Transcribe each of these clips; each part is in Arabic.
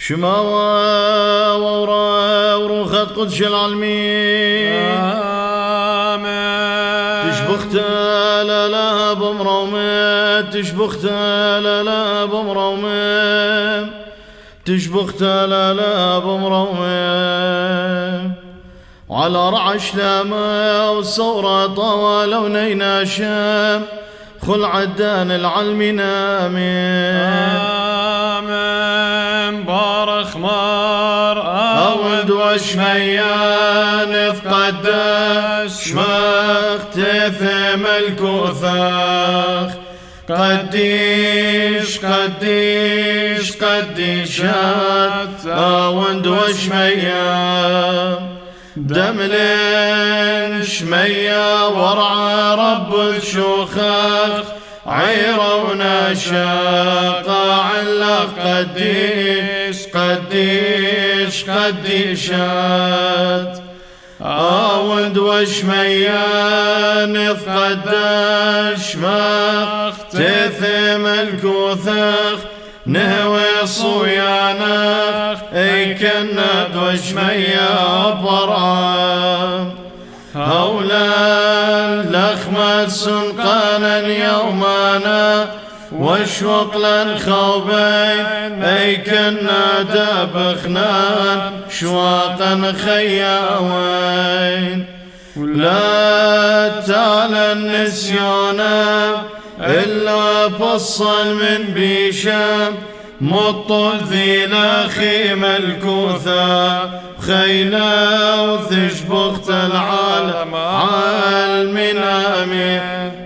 شماوة وروخة قدش العالمين تشبخت لا بمرومة تشبخت لا بمرومة تشبخت لا بمرومة وعلى رعش لامة والصورة طوال ونينا شام خل عدان العلم نامين بارخ مار أولد وشميان فقداش شمخت ثم الكوثاخ قديشات أولد وشميان دملين شمية ورع رب الشوخاخ عيرة ونشاقة علق قديشات أولد وشميان فقداش مخ تثم الكوثاخ نهوي صويانخ اي كنت وشمية برام هولا لخمة سنقانا يومانا وشوق لنخوبين اي كنا دبخنان شواقا خياوين لا تعالى النسيانا إلا بصل من بيشام مطل ذي لخيم الكوثا خيلا وثشبخت العالم عالمنامي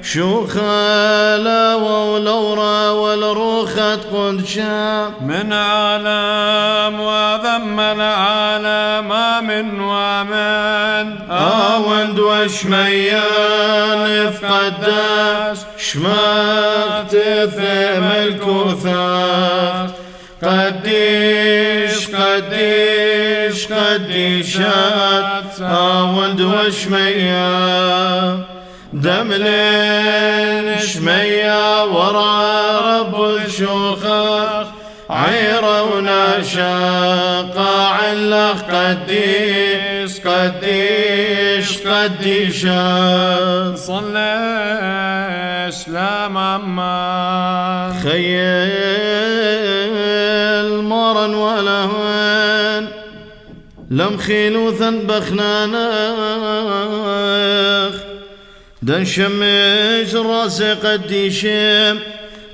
شو خالا ولورا والروخة قدشا من عالم وذم العالم من ومن أوند وشميان فقداش شمخت ثم الكوثاخ قديشات أولد وشمية دملين شمية ورع رب الشوخاخ عيرة ونشاقة علق قديشات صليش لا ماما خيل مرن ولهن لم خيلو ذنب خنانخ دن شمش راسي قديشم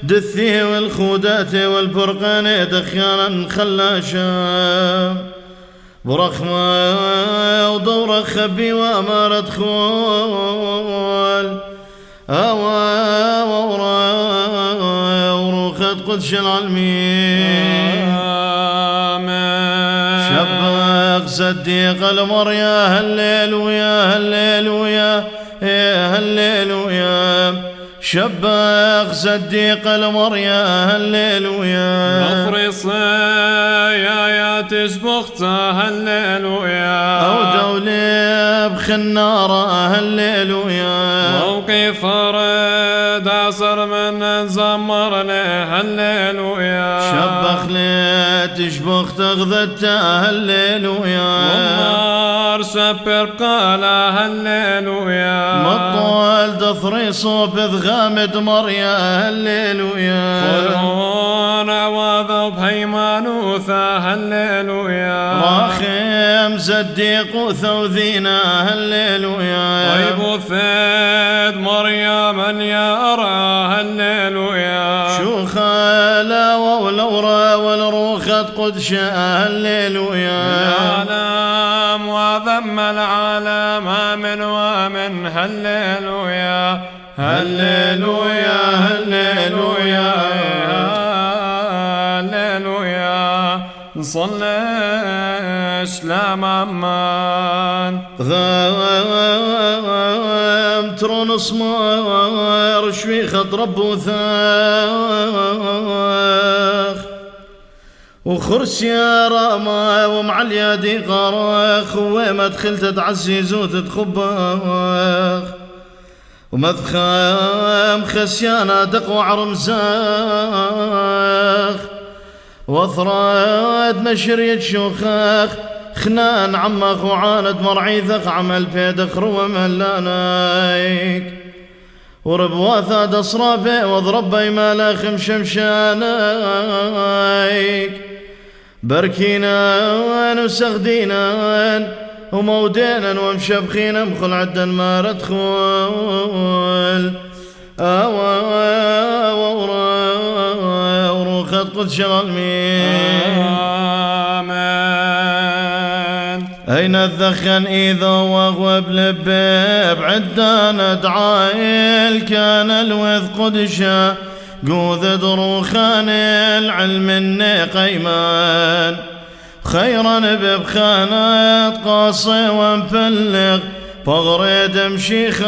دثيه والخودات والبرقان دخيانا خلاشا برخمة ودورة خبي وامارة خول وروخة قدش العالمين شبك صديق الامر يا هالليل ويا هالليل ويا هالليل ويا شبك صديق الامر يا هالليل ويا مفرص يا تشبخت هالليل ويا او دولي بخنارة هالليل ويا موقف فرد عصر من زمر له هالليل ويا شبخ لي تشبخ تغذت هالليل ويا والنار سبر قال هالليل ويا مطول دثري صوب غامد مريا هالليل ويا خلون عواذ بهيمانوثة هالليل ويا راخم صديق وثوذينا هالليل ويا طيب وثيد مريم يا أرى هالليل ويا شو خالا ولورا والروخة قدشة هالليل ويا العالم وذم العالم من ومن هالليل ويا هالليل ويا هالليل ويا هالليل ويا نصليش لا مامان ذام ترون صمار شويخة رب وثاخ وخرس يا راما ومع اليادي قراخ وما دخلت تعزيز وتتخباخ ومذخام خسيانة دق وعرمزاخ وثرات نشرية شوخاخ خنان عمخ وعاند مرعيثخ عمل بيدخ روى ملانايك وربواثا دصرابي وضربي مالاخ مشمشانايك بركينا وسغدينا ومودينا ومشبخينا مخل عدا ما ردخول وروخت قدس الغلمين آمين. أين الذخن إذا وهو بلبيب عدانا دعايل كان الوذ قدشا قوذ دروخان العلم النقيمان خيرا ببخانات قاصي ومفلغ فغريد مشيخ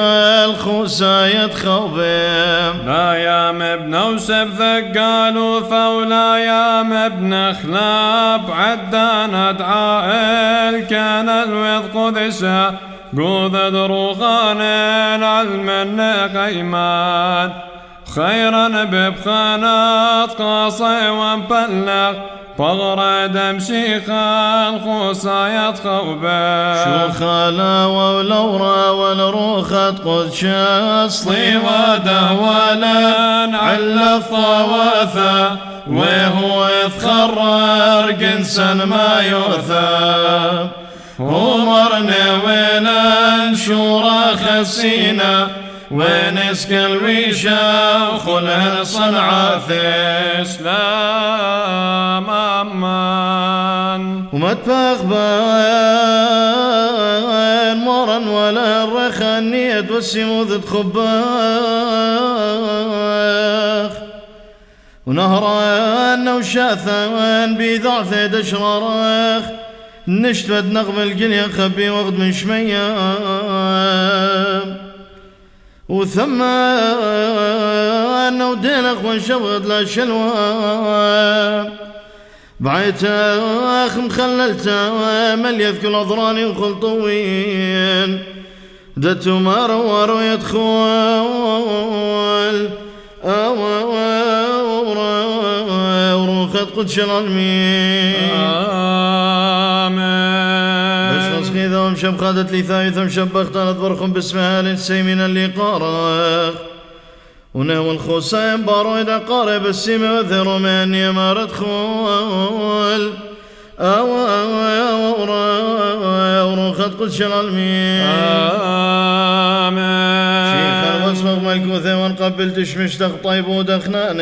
الخوساية خوبيم لا يام ابن وسب ثقال وفولا يام ابن خلاب عدان ادعائل كان الوذ قدسا قوذ دروخان العلم النقيمان خيرا ببخانات قاصي ومبلغ فغرد مشيخ الخوصاية خوبا شوخالا ولورا والروخة قدش أصلي ودهولا على الطواثة وهو يتخرر قنسا ما يوثى ومرنا ويلا شورا خسينا ونسك الويشة وخلها صنعة إسلام أمان ومتفاخ بان مرن ولا الرخانية والسموذ تخباخ ونهران وشاثان بضعف دشرارخ نشتفد نغم القليا خبي وغد من شميام وثمان ودينك وانشبغت لا شلوى بعيتاخ مخللتا مليث كل أضراني وخلطوين دتو ما روارو يدخل وروخت قدش العلمين إذا ومشب خادت لي ثايث ومشب اختلت برخم باسمها للسيمين اللي قارخ ونهو الخوسين بارو إذا قارب السيمة وذروا مني ما ردخول وروخت قدش العلمين شيخ الوصفق ملكوثة ونقبل تشمشتخ طيب ودخنان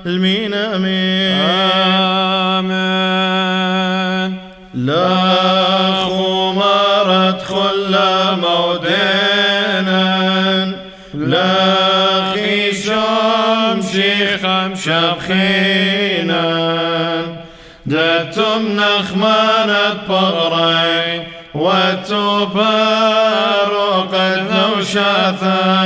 المين آمين. لا خمارت خل مودينا لا خيشم شيخم شبخينا دتم نخمانة بغرين وتبارق النوشاثان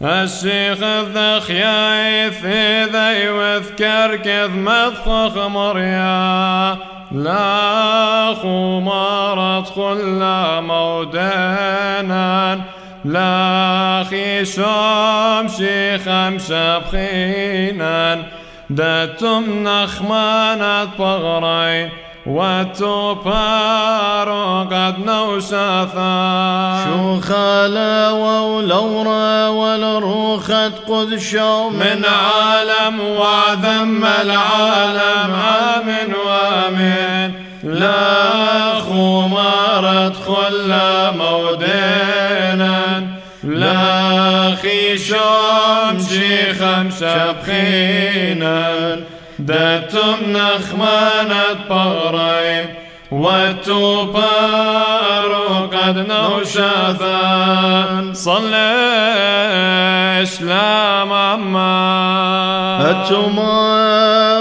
الشيخ الذخيايث إذا يذكر كذ مذخخ مريا لا خمارة خل مودانا لا خيشم شيخم شبخينا دتم نخمانة بغرين وتبارو قد نوشاثا شوخالا ولورا والروخة قدشو من عالم وذم العالم آمن وآمن لا خمارة خل مودينا لا خيشم شيخم شبخينا دتم نخمانة بغرين والتبار قد نوشاثان صلى إسلام أمان التمار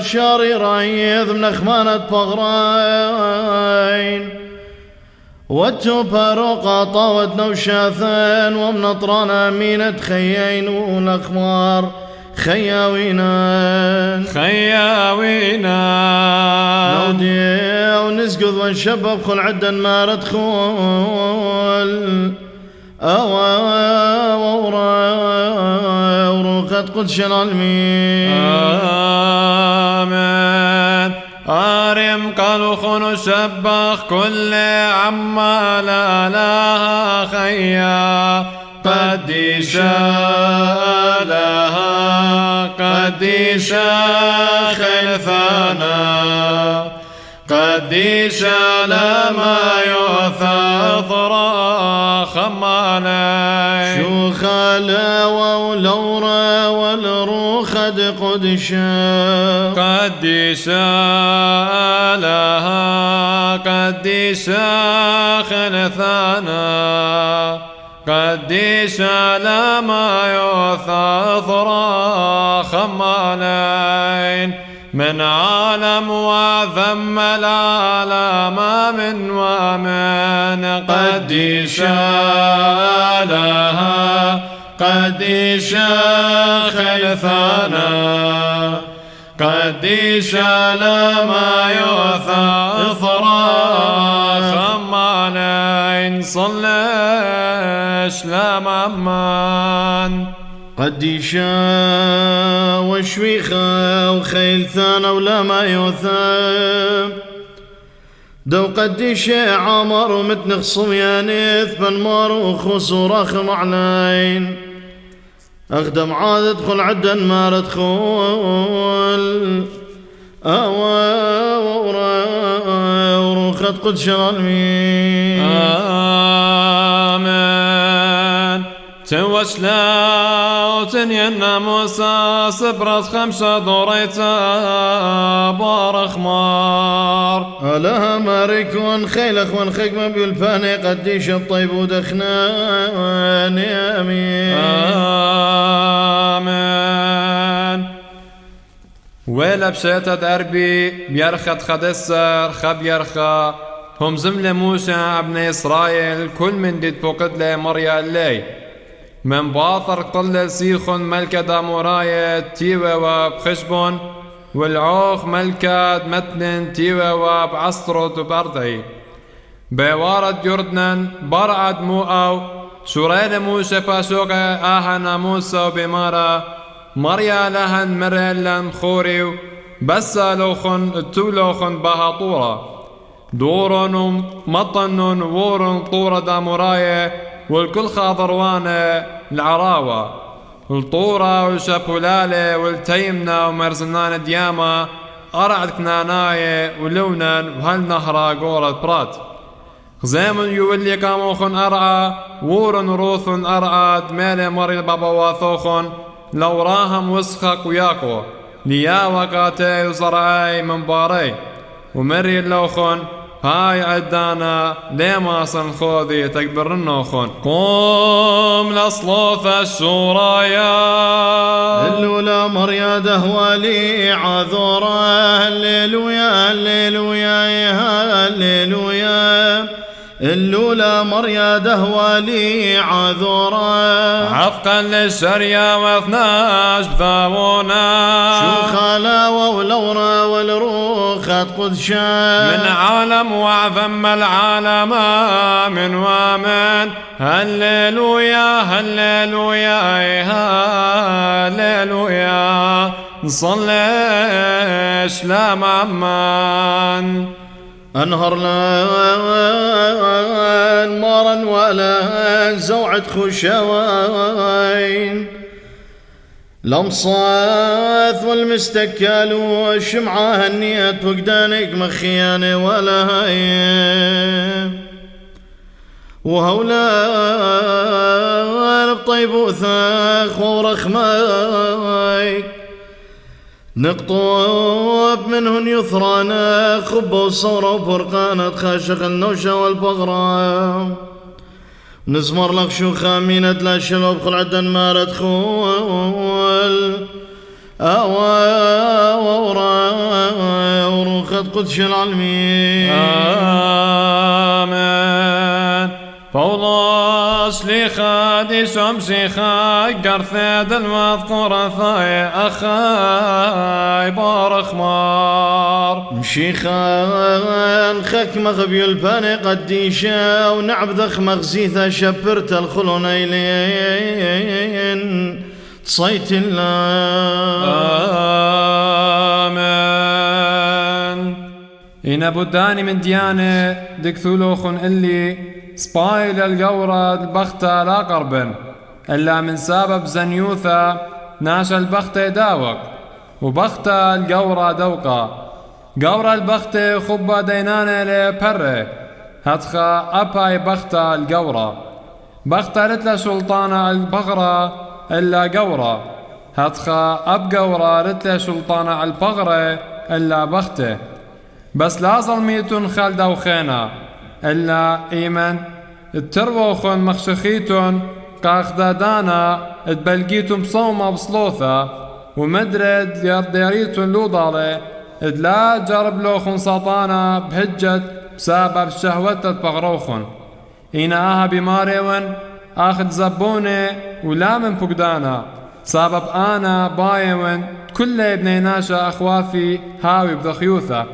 شاري رايض من نخمانة بغرين والتبار قطاوة نوشاثان ومن أطرانا مينة خيين والأخمار خياوينا نودي ونسقط ونشبب خل عدا ما ردخول وروخت قدش العالمين. آمين. أريم قالوا خنو شبخ كل عما لا لها خيا قديشا لها قديشا خلفانا قديشا لما يثاثر خمالي شو خلاوة ولورا والروخد قدشا قديشا لها قديشا خلثانا قديشا لما يثاثر خمالين من عالم وذم العالم من ومن قديشا لها قديشا خلفانا قديشا لما يثاثر خمالين صلش لما أمان قديشا وشويخة وخيل ثانا ولا ما يوثاب دو قديشا عمر ومتنخ صميانيث بن ماروخ وصراخ معلين أخدم عاد ادخل عدا ما ادخل وروخت قدش العالمين. آمين. توسلا وتنين موسى صبرت 5 دوريتا بارخ مار ألها ماركون خيلخ ونخيك ما بالفاني قديش الطيب ودخنان يا أمين. آمين. ويلا بشيطة دربي بيرخت خدسر خب يرخى هم زملة موسى ابن إسرائيل كل من ديت بوقت لي مريا اللي من باطر قل سيخون ملكة داموراية تيوى وبخشبون والعوخ ملكة متنن تيوى وبعصرت وبردعي بوارد يردنن برعد موأو شورين موسى باشوغة آهنا موسى وبمارا مريا لهن مريلن خوريو بس لوخن التولوخن بهاطورة دورن مطن وورن طورة داموراية والكل خاضروانة العراوة الطورة والشابولالة والتيمنة ومرزنان دياما أرعد كناناية ولونن وهالنهرة قورة برات غزيمن يولي قاموخن أرعى وورن روثن أرعد ميلي مري البابا واثوخن لو راهم وسخق وياكو ليا وقاتي وصرعي من باري ومري اللوخن هاي عدانا ليما صنخوذي تكبر النوخن قوم لصلوث الشورايا اللولا مريا دهوالي عذورا هللويا هللويا هللويا اللولا مريا دهوالي عذورا عفقا للشريا واثناش بثاونا شو خلاوة ولورا والروخت قدشان من عالم وعظم العالم من ومن هللويا هللويا هللويا نصليش لا معمان أنهر لان مارا ولا زوعة خشوين لمصاث والمستكال والشمعة هنيت فقدانك مخياني ولا هاي وهولا بطيب وثاخ ورخمايك نقطوب منهن يثرانا خب وصورة وفرقانة خاشق النوشة والبغرة نزمر لك شو خامينة لا شلوب خلعة ما تدخل وروخت قدش العالمين. آمين. فوضاش لي خادي شمسي خاي قرثيد المذكورة ثاي أخاي بارخ مار مشي خان خك مغبي الباني قديشة ونعب ذخ مغزيثة شبرت الخلونيلين صيت الله. آمين. إن بوداني من ديانة دكثولوخن اللي سبايل الجورة البختة لا قربن إلا من سبب زنيوثا ناشا البختة داوق وبختة الجورة دوقة جورة البختة خبة دينانة لبره هتخا أباي بختة الجورة بختة رتلا سلطانة البغرة إلا جورة هتخا أب جورة رتلا سلطانة البغرة إلا بختة بس لا ظلميتون خالدة وخينا إلا إيمن التروخن مخشخيتون قاخدة دانا اتبلقيتون بصومة بصلوثة ومدرد يرديريتون لوضالي لا جرب لوخن سطانا بهجت بسبب شهوة بغروخن إنا بماريون آخد زبوني ولا من بقدانا سبب أنا بايون كل ابني ناشا أخوافي هاوي بذخيوثة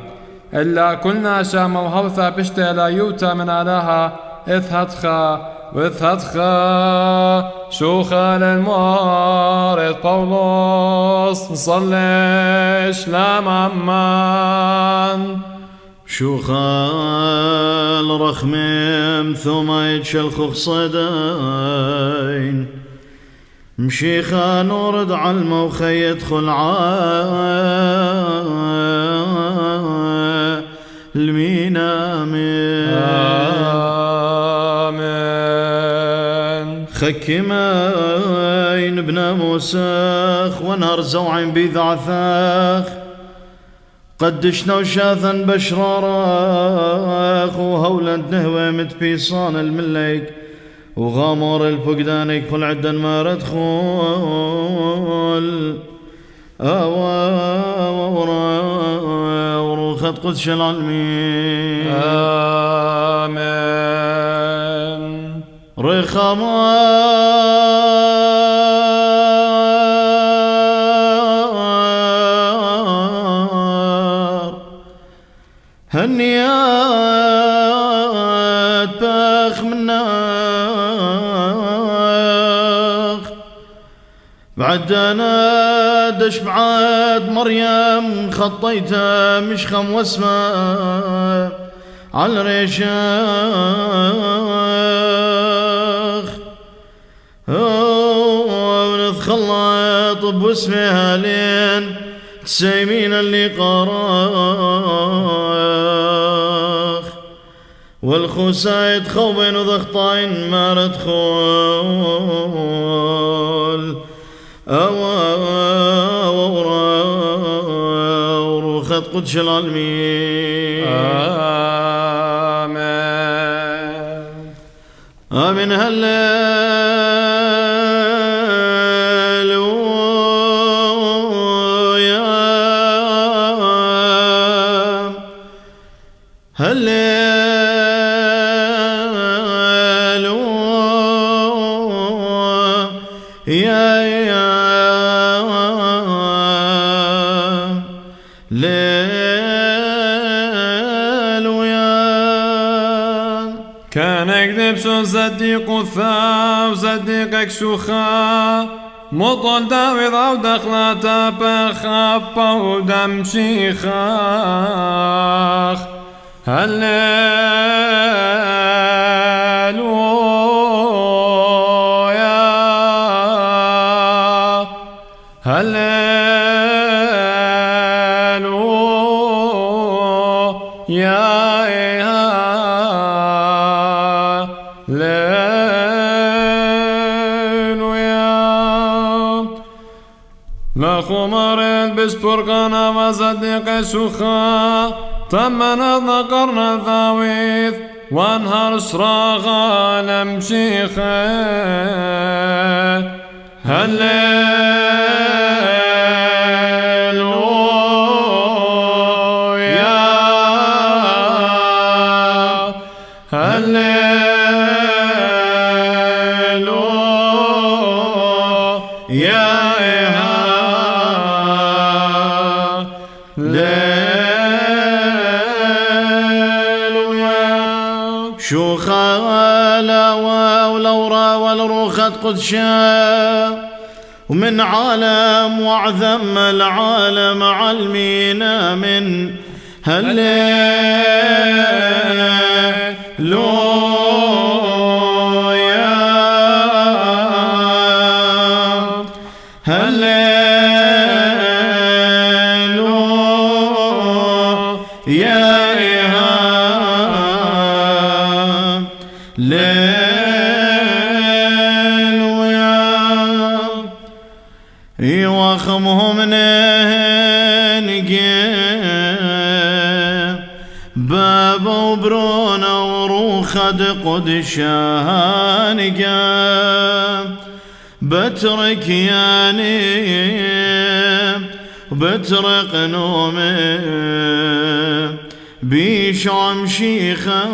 إلا كل ناشا موهوثة بشتى لا يوتا من آلها إذ هتخا شوخة للمارد بولوس نصليش لام عمان شوخال رخميم ثم يتشلخخ صدين مشيخا نورد علمه وخي يدخل المينا آمين. خكمين ابن موسخ ونهر زوعين بيذعثاخ قدشنا وشاثا بشراراخ وهولا نهوى متبيصان المليك وغامور الفقدانك كل عدا ما ردخول وروخت قدش العالمين. آمين. رخمار هنيات باخ مناخ بعد انا دش بعد مريم خطيتها مشخم واسمه على الريشاخ ونتخلط باسمها لين تسيمين اللي قراخ والخسايد خوبين وضغطين ما ندخل وروخت قدش العالمين. آمين هللويا كان يكذب شو صديق ثا وصديقك شوخا مطل داوي ضاو دخلاتا بخابا ودم شيخاخ هللويا هللويا لخمر بسبرقنا وصديق شوخا تمنا ذكرنا الثاويث وانهر شراغا لمشيخه هللويا هللويا شوخا لا ولورا والروخت قدشا ومن عالم وعذم العالم علمينا من هللويا يوخمهم ننقى باب وبرونا وروخد قدشانقى بترك ياني بترق نومي بيشعم شيخا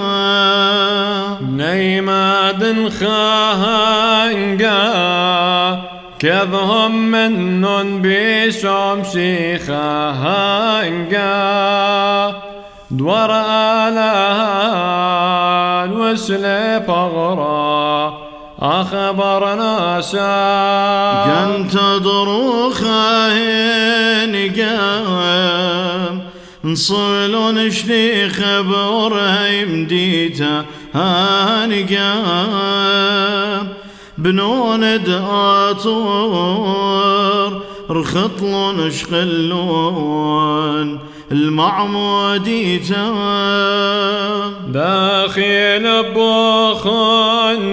نيماد خانقا كذهم منن بيشعم شيخا هانقا دور آلان وسلي فغرا أخبرنا شام كنت ضروخا هنقام نصل نشليخ بورهيم ديتا هانقام بنون دآطور رخطلون شقلون المعموديتا داخل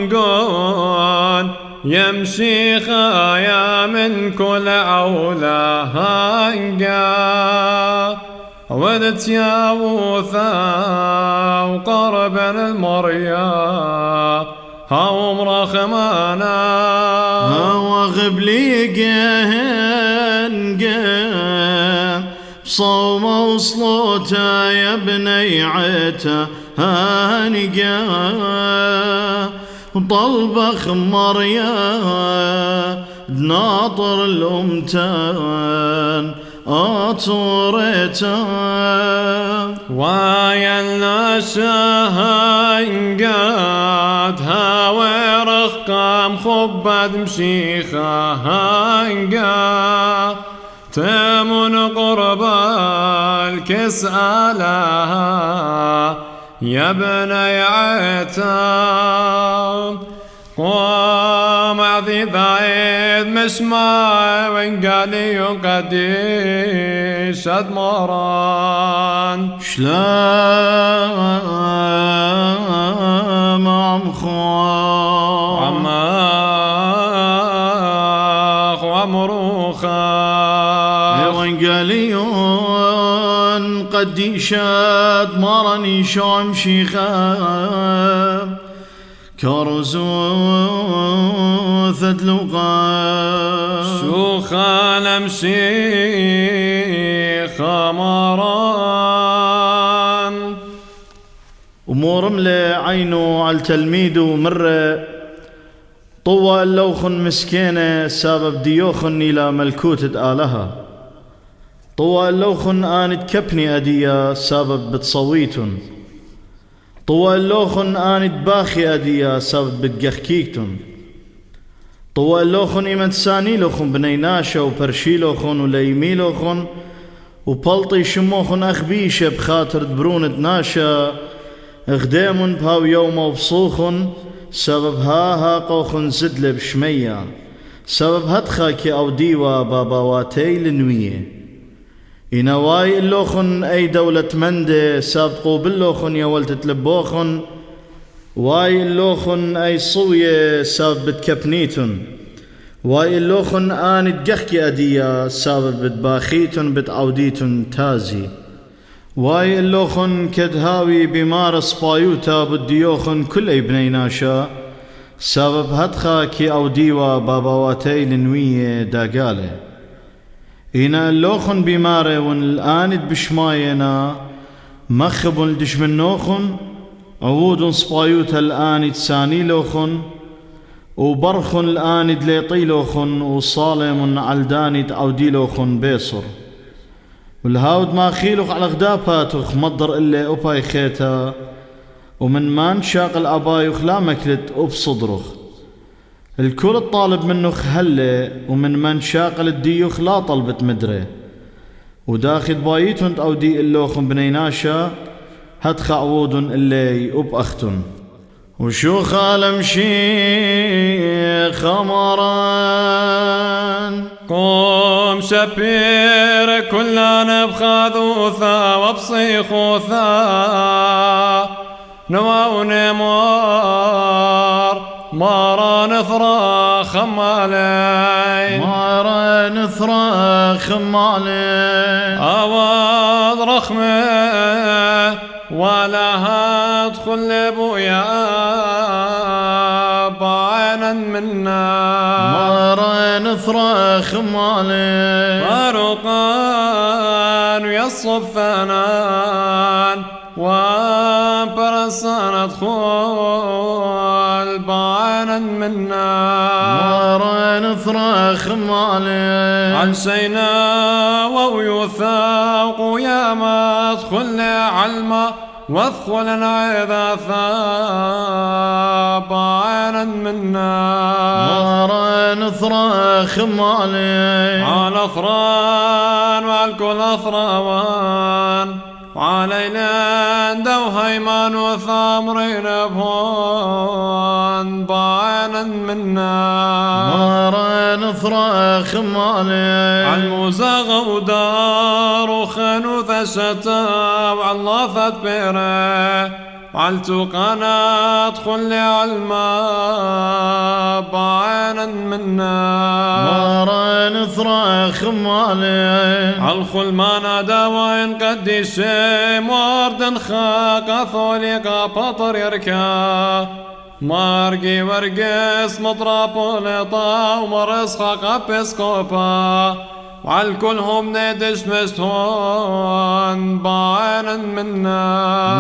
بوخنقون يمشي خايا من كل عولا هانقا ودت يا وثا وقربا المريا هاو مرخمانا هاو غبلي قهن بصوم وصلوتا يا بني عيتا هانقا طلب خمر يا ناطر الأمتان أطوريتا ويا الناس هنقات هاوي رخقام خباد مشيخة هنقا تمن قربا الكسالها يا بني عيتام قام عذيذ عيد مسمع وانقالي يقديش أدمران شلام عمخوان عماخ ومروخا وانقاليون قديشات مرني شعم شيخا كرزو ثدلقا شوخا نمشي خمران ومورملة عينه على التلميذ ومرة طوى اللوخن مسكينة سبب ديوخن إلى ملكوت آلها طوى اللوخن آنت كبني أديا سبب بتصويتن طوى اللوخن آنت باخي أديا سبب بتجخكيكتن طوى اللوخن إيمن ساني لوخن بنيناشا وبرشي لوخن وليمي لوخن وبلطي شموخن أخبيشة بخاطر برونة ناشا اخدامن بهاو يوم وبصوخن سبب ها قوخن زدل بشمية سبب هدخاكي أو ديوا باباواتي لنوية إنواي اللوخن أي دولة مندة سابقوا باللوخن يا ولد تلبوخن واي اللوخن أي صوية ساب بتكبنيتن واي اللوخن آن تجخكي أديا ساب بتباخيتن بتعوديتن تازي واي اللوخن كدهاوي بمارس بايوتا بديوخن كل أي بنيناشا سبب هدخاكي أو ديوا باباواتي لنوية داقالة إنا اللوخن بماري ون الآند بشماينا مخب دشمنوخن عود سبايوت الآند ساني لوخن وبرخن الآند ليطي لوخن وصالم علدانت عودي لوخن بيصر والهاود ما خيلوخ على غداباتوخ مضر إلا أوباي خيتا ومن ما نشاق الأبايوخ لا مكلت أبصدرخ الكل الطالب منه خهلة ومن شاقل الديوخ لا طلبت مدري وداخل بايتون أو دي اللوخن بنيناشا هد خعوود اللي وبأختن وشو خالم شيخ خمران قوم شبير كلنا بخاذوثا وبصيخوثا نوا ونمار مارا نثرى خمالين مارا نثرى خمالين أواض رخمة ولا هادخل بويا بعنا منا مارا نثرى خمالين فاروقان ويصب فنان وبرسان ادخل بعنا منا مارا نثرى خمالين عن سينا ويوثاق يا ما ادخل علما وادخل العذاثا بعنا منا مارا نثرى خمالين على أثران والكل أثروان وعلينا دوهيمان وثامرين بهون بعنا منا مارا نثرى خمالين عالموزغ ودار وخنو ثشتا وعاللافت بيره وعالتوقانا ادخل عالما بعنا منا مارا نثرى خمالين عالخل ما نادى وين قد الشيم ورد خاق ثوليق بطر يركا مارقي ورقص مطرب ولطا ومرس خاق بسكوبا وعالكلهم ندش مستهون بعنا منا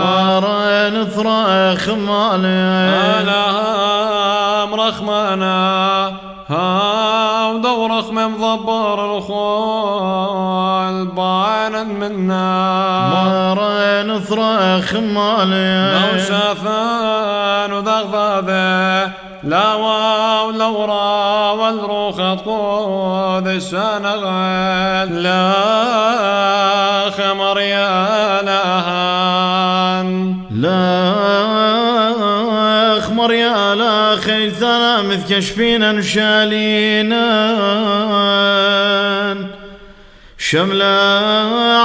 مارا نثرى خمالين ألهم رخمنا هاو دورخ من مضبر الخول بعنا منا مارا نثرى خمالين لو شافان وذغذاذه لا واو لو را والروخة قود الشنغل لا خمر يا لهان لا خمر يا لا خيثنا مث كشفينا شالينا شملا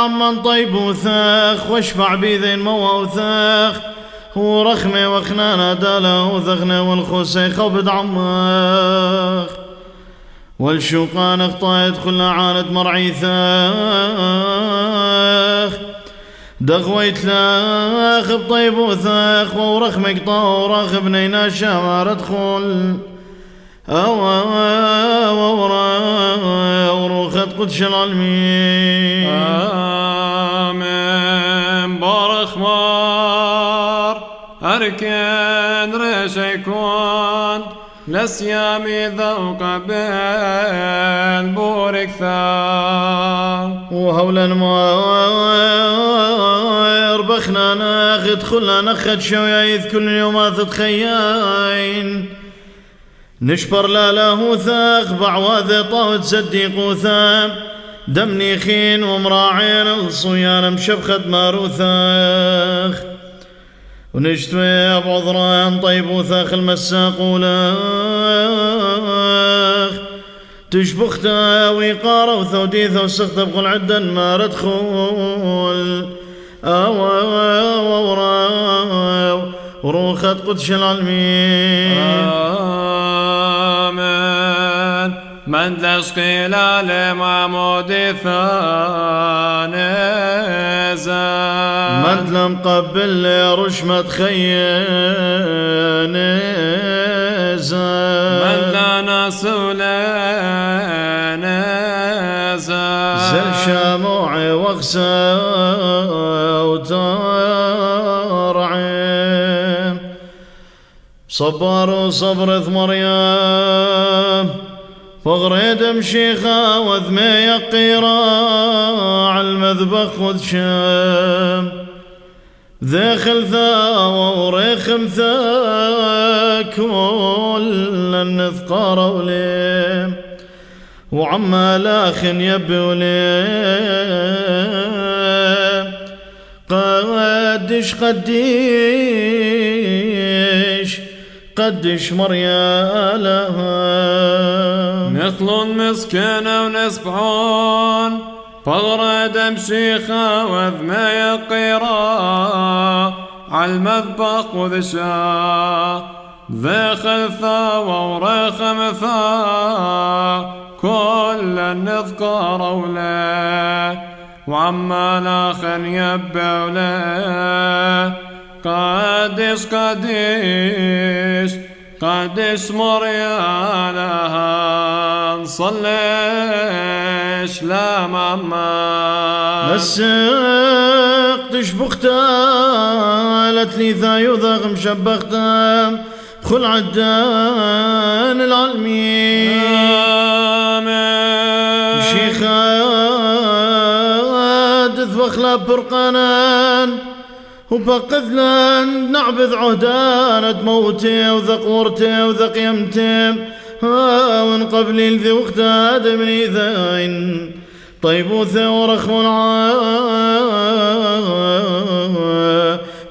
عمن طيب وثاخ واشفع بذين موا وثاخ ورخمة وخنانة دالا وثغنة والخوسي خبد عماخ والشوقان اخطا يدخل عاند مرعي ثاخ دغويت لاخ بطيب وثاخ ورخمك طوراخ بنينا شامار ادخل وروخت قدش العلمين آمين بارخ مار أركن ريش يكون لسيامي ذوق بين بورك ثا وهولا ما يربخنا ناخد خلنا نخد شوية كل يوم تتخيين نشبر لا له ثاق بعواذ طاوت صديق وثام دمني خين ومراعين الصيان مشبخة ماروثاخ ونشتوي بعذران طيب وثاخ المساق ولاخ تشبختا ويقارة وثوديثة وسخته بقل عدا ما ردخول وروخة قدش العلمين آمين من تشقي لمعمود ثانيزا من لم قبل رشمة خيانيزا من لا نسولينيزا زل شاموعي وغسا وترعين صبر وصبر مريم فغريد مشيخة وذمي قيراع المذبخ وذشام ذا خلثا وريخم ذا كل النذقار وليم وعما لاخ يبي وليم قدش مريالها مثل مسكنة ونسبحون فغرة دمشيخة وذما يقيرا عالمذبق وذشا ذا خلفا ورخم فا كل النذقار ولا وعما لاخن يبولا قدش مريالها نصليش لا ماما مسق تشبختالت لي ثايو ذاق مشبختام خل عدان العالمين شيخات ذبخلا برقانان وبقذلان نعبذ عهدان موتي وذقورتي وذقيمتي ومن قبل الذي وختاد من إذاين طيبوثة ورخم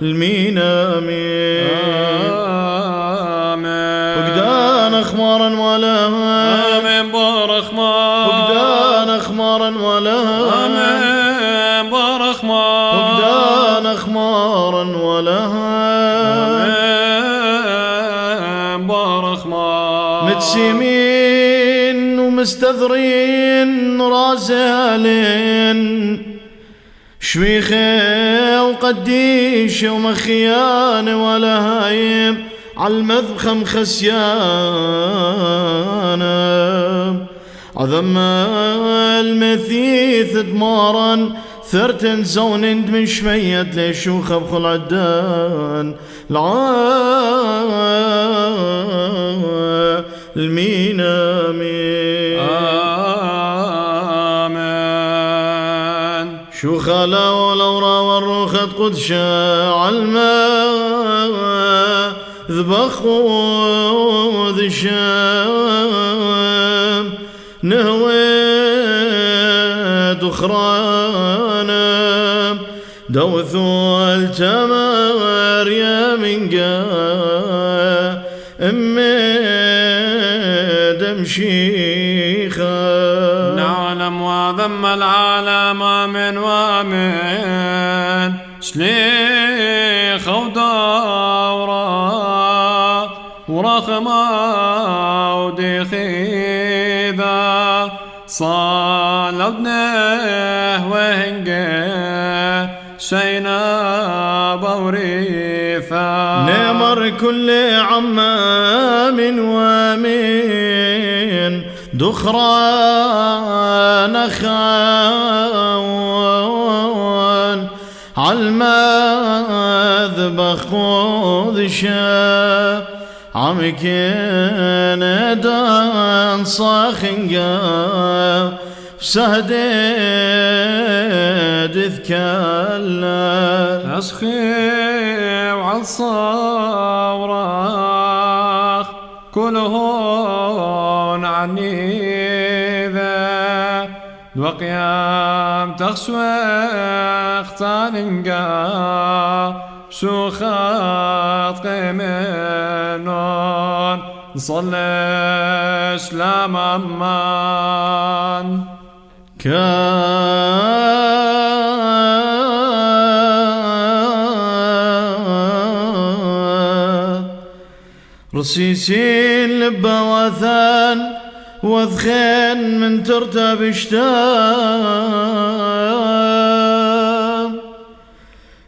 المينامي وقدان أخمارا ولها آمين بارخما وقدان أخمارا ولها آمين بارخما وقدان أخمارا ولها آمين بارخما متسيمين ومستذرين رازالين شويخة وقديش ومخيان ولا هايم عالمذخم خسيان عظم المثيث دمارا ثرتن زون من شمية ليشوخة بخل عدان المينامي شو خلا ولورا والروخة قدشا عالماء ذبخ وذشام نهوي دخرانا دوثوا التمار يا منقا دمشيخا نعلم وذم العالم من ومن شليخ ودورا ورخما ودخيذا صالبنه وهنقه شينا بوريثا نمر كل عمام ومن دخران خاون عالمذبخ خذشا عمكين دان صاخنقا سهدد ذكالل أسخي وعالصوراخ كلهن عني ذا وقيام تخسوخ تاننقا شوخات قيمنون نصليش لا ممان رصيصين لبواثان وذخين من ترتب اشتام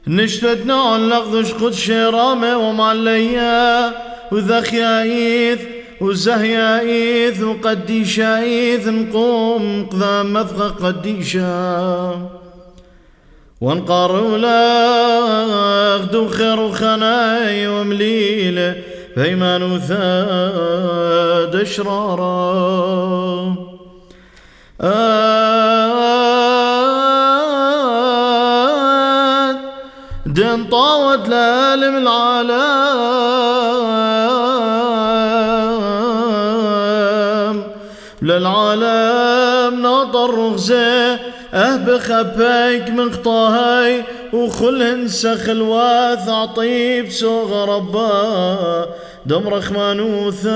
نشتد نوع لغضش قد شرامة ومعليا وذخيايث وزهيايث وقديشايث نقوم قذام مذخ قديشا وانقاروا لاخدو خير وخناي ومليله فيمان وثاد اشرارا دين طاوت لالم العالم للعالم ناطر رغزه بخبيك من خطاهي وخلهن سخل واث عطيب سوغ ربا دم رخمان وثاخ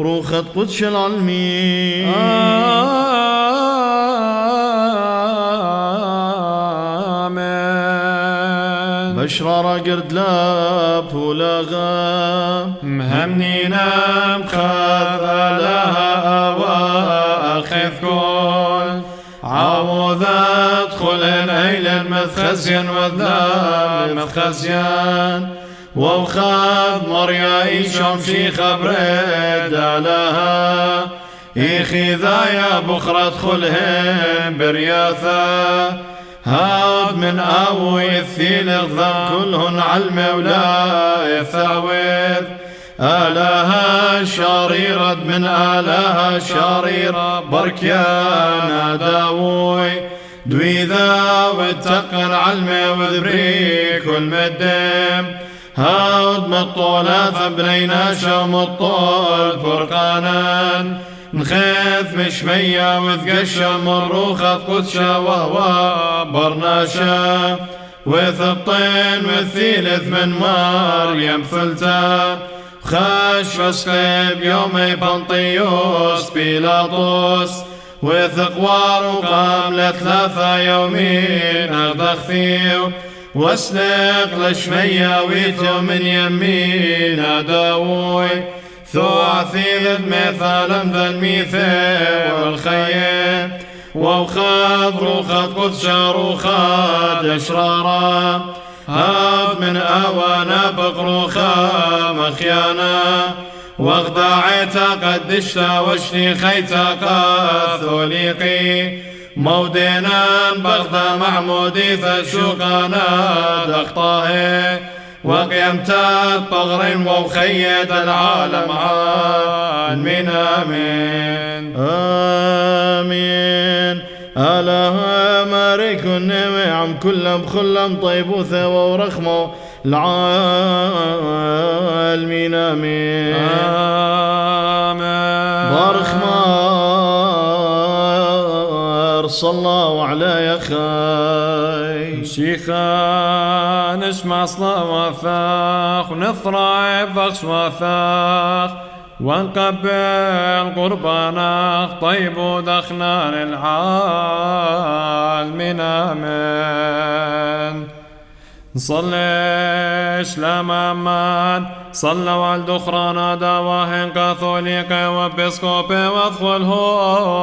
روخت قدش العلمين آمين. بشرارة قرد لاب ولغام مهمنينا مخاذ لها وأخذ كل عوضات خلن أيل مخزين وذاب مخزين وخاذ مريا إيشام شي خبرد لها إيخي ذايا بخرة خلهم برياثا هاد من أوي الثيل الضم كلهن علم ولا يثاوذ آلها شريرة من آلها شريرة بركيانا داوي دويذا واتقن علمي وذبري كل مدم هاد مطولة فبنينا شوم الطول فرقانا نخاف مشمية وذقشة مروخة قدشة وهو برناشة وثبطين والثالث من مريم فلتا خاش فسقب يومي بنطيوس بيلاطوس وثقوار وقام لثلاثة يومين أغدخ فيه واسلق لشمية ويثو من يمين داوي ثوعثي مثالا ذا الميثاق والخيام وخاذ روخات قدس روخات أشرارا هاب من أوانا بقروخا مخيانا واخدعيتا قدشتا واشني خيتا ثوليقي مودينا بغدا محمودي فشوقانا دخطاه وقيمتا بغر وخيد العالم آمين آمين آمين ألا مارك النعم كلهم خلهم طيبوثة ورخموا العالمين آمين آمين بارخ مار صلى الله على يا خاي شيخا نسمع صلاة وثاق ونفرع بخش وثاق ونقبل قربانك طيب ودخنا للعالمين آمين نصليش لمامان صلوا على الدخران دواهن كاثوليك وبسكوبي وادخلهون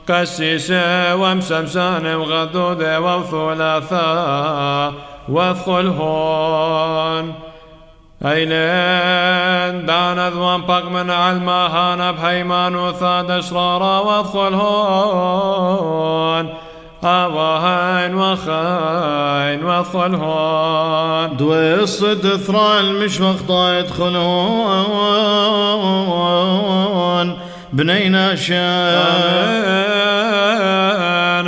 كالشيشة ومشمشان وغدودة وثلاثة وادخلهون أيلين دانا ذوان بق من علمهانا بهيمان وثاد أشرارا وادخلهون أواهين وخين وادخلهون دويصد ثرى المشمخ يدخلون بنينا شان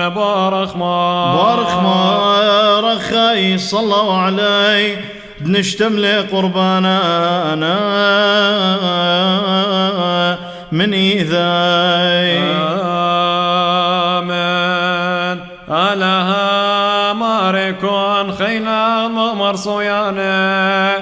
بارخ ما رخاي صلوا علي نشتمل قربانا من إيذاي آمين ألها ماركون خيلا مرصويانا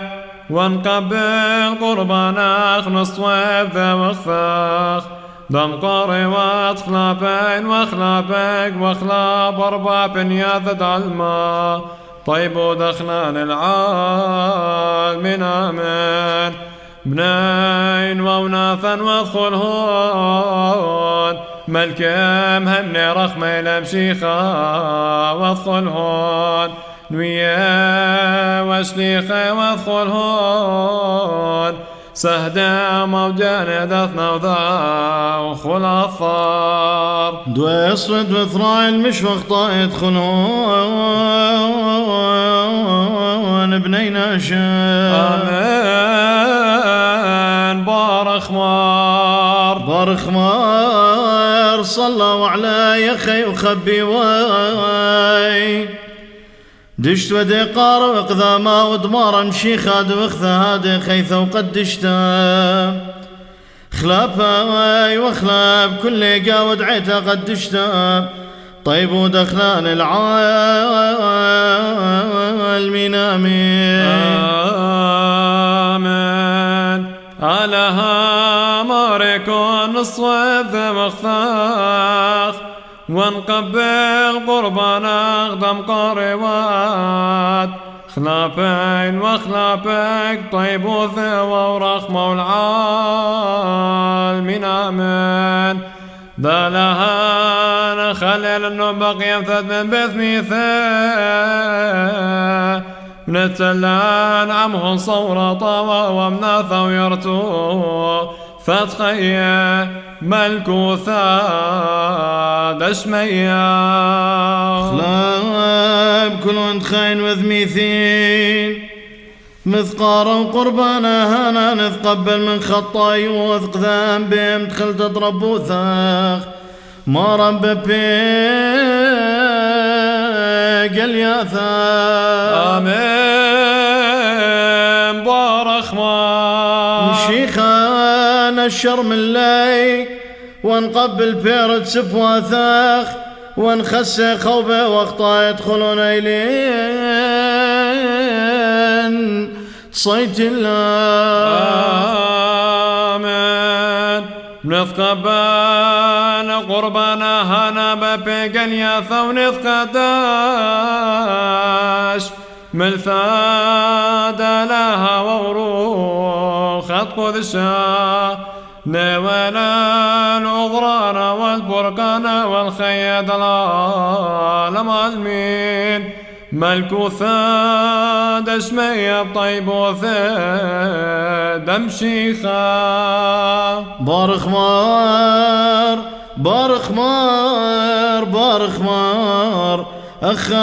ونقبل قربانك نصوب ذا وخفاخ دم قاري واتخلابين وخلابك وخلاب أربع بنياذ علما طيب ودخنا للعالمين آمين بنين ووناثا وادخلهون ملكم هني رخمي لمشيخا وادخلهون نويا وشليخي وادخلهون سهدا موجان دثنا وذا وخلاصار دويصد وثراء المشفق يدخلون بنينا شان آمين بارخ مار بارخ مار صلوا على يخي وخبي واي دشت ودي قار وقذاما ودمار امشي خاد وخذا هادي خيثة وقدشتا خلابها وخلاب كل قاود عيتا قدشتا طيب ودخلان العالمين آمين آمين علىها ماركون الصواب ذا مخفاخ ونقبل قربانا أقدم قاربات خلابين وخلابك طيب وثوى ورحمة والعالمين آمين دلها نخلل انه بقي يمثل من بثني من التلان عمه صورة طوى ومناثى ويرتو فتخيا ملكوثا دشميا خلاب كل وانت خاين وذميثين مثقارا وقربانا هنا نتقبل من خطاي وثق ذنب دخل تضرب وثاخ ما رب بيك الياثا آمين بارخ ما مشيخان الشر من ليك ونقبل بيرد سفواثاخ ونخسي خوبه واخطا يدخلون إلين صيت الله آمين نثقبان قربانا هنا ببيق الياثا ونثقداش ملثاد لها وروخ قدشا نوانا العذران والبرقان والخياد العالم المين ملكوثا دشمي طيب وثاد مشيخا بارخ مار بارخ مار بارخ مار أخاي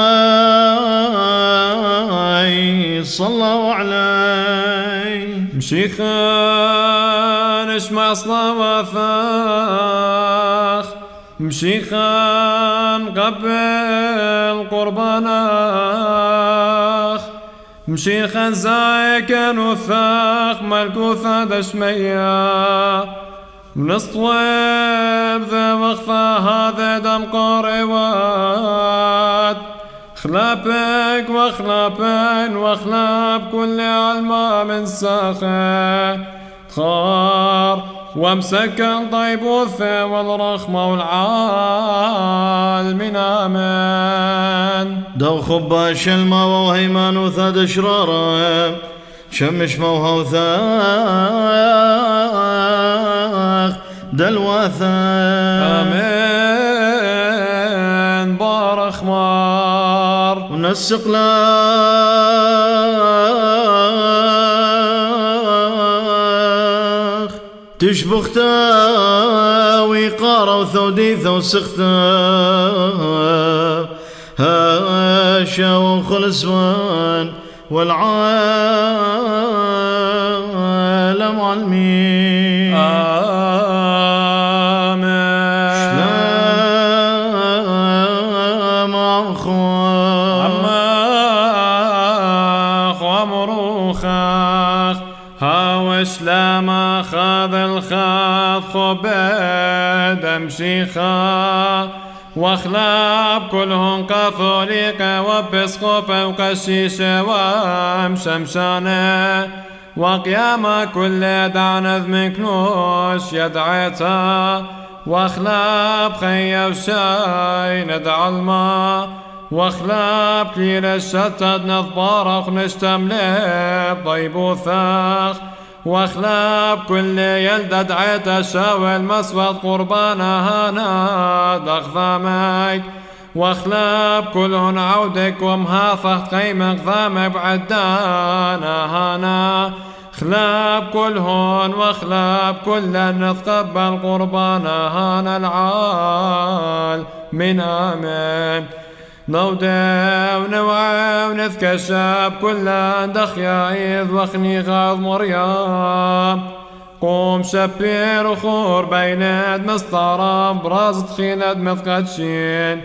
صلوا علي مشيخا نشمع صلواتاخ مشيخا قبل قرباناخ مشيخا زايكا نثاخ ملكوثا دشميا نصطويب ذا مخفى هذا دم قاربات خلابك وخلابين وخلاب كل علماء من ساخه خار وامسكن طيب وثى والرحمة والعالمين آمين دو خباش الماء وهيمان وثاد اشراره شمش موها وثاخ دلواثاخ آمين بارخ مار ونسق تشبختا ويقارا وثوديثا وسختا هاشا وخلصوان والعالم علمين آمين شلام عماخ ومروخاخ هاوش لما خاذ الخاذ خباد امشيخا واخلاب كلهم كاثوليقة وبسقوبة وقشيشة ومشمشانة وقيامة كل دعنذ من كنوش يدعيتها واخلاب خيا وشاي ندع الماء واخلاب كليل الشتت نضبارخ نشتملي طيب وثاخ واخلاب كل يلدد عيت شاوي المسود قربانا هنا دغضامك واخلاب كلهن عودك ومهافة قيمك ضامك بعدانا هنا خلاب كلهن واخلاب كلا نتقبل قربانا هنا العال من آمين نودع ونوعى ونذكى الشاب كلا دخ يعيذ وخني غاض مريم قوم شبير وخور بيناد مسطرة برازت خيناد مثقتشين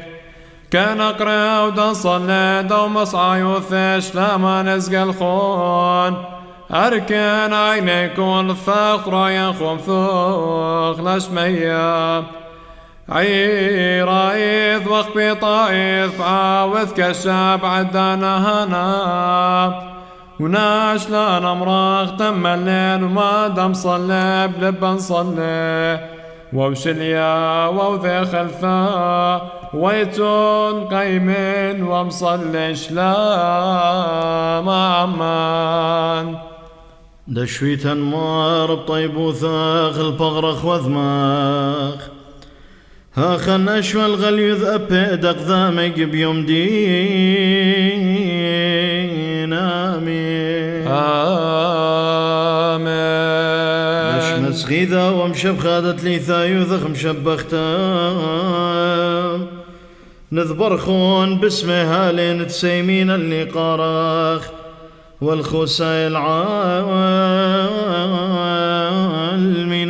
كان أقرأ ودن صلى دو مصعى يوثش لما نزق الخون أركان عينيكم الثاقرة ينخم ثوخ لشمية عيرايث وخبي طايث عاوث كشاب عدانا هنا وناش لا مراغ تم الليل وما دام صلى بلبا صلى ووشليا ووذي خلفا ويتون قيمين ومصلش لا ما عمان دشويتا مار بطيب وثاخ البغرخ وذماخ ها خنش والغليظ أبيدق ذامق بيوم دين آمين آمين مشمس غيذا ومشب خادت لي ثايوثخ مشبختا نذبرخون باسمه هالين تسيمين اللي قاراخ والخساي العالمين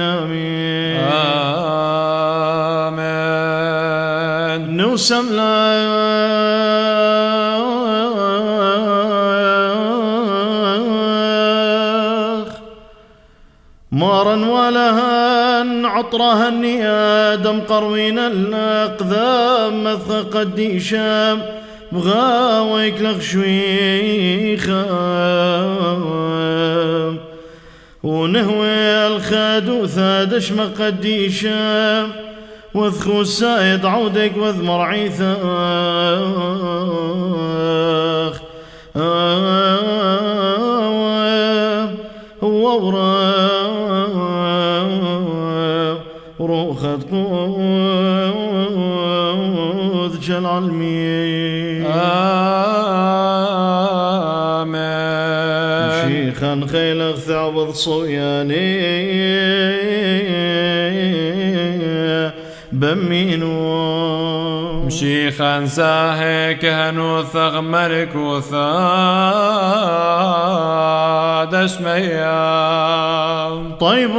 آمين آمين نوسم لا مارا ولهن عطرها النيادم قروين الأقذام مثق قديشام بغاويك لغشويخا ونهوي الخادو ثادش مقديشام وذخو السايد عودك وذمر عيثاخ روخت قوذ جل علمي آمين شيخا خيل ثعبض صوياني بمينو مشيخا ساهي كهنو ثغ ملك وثاد شميا طيب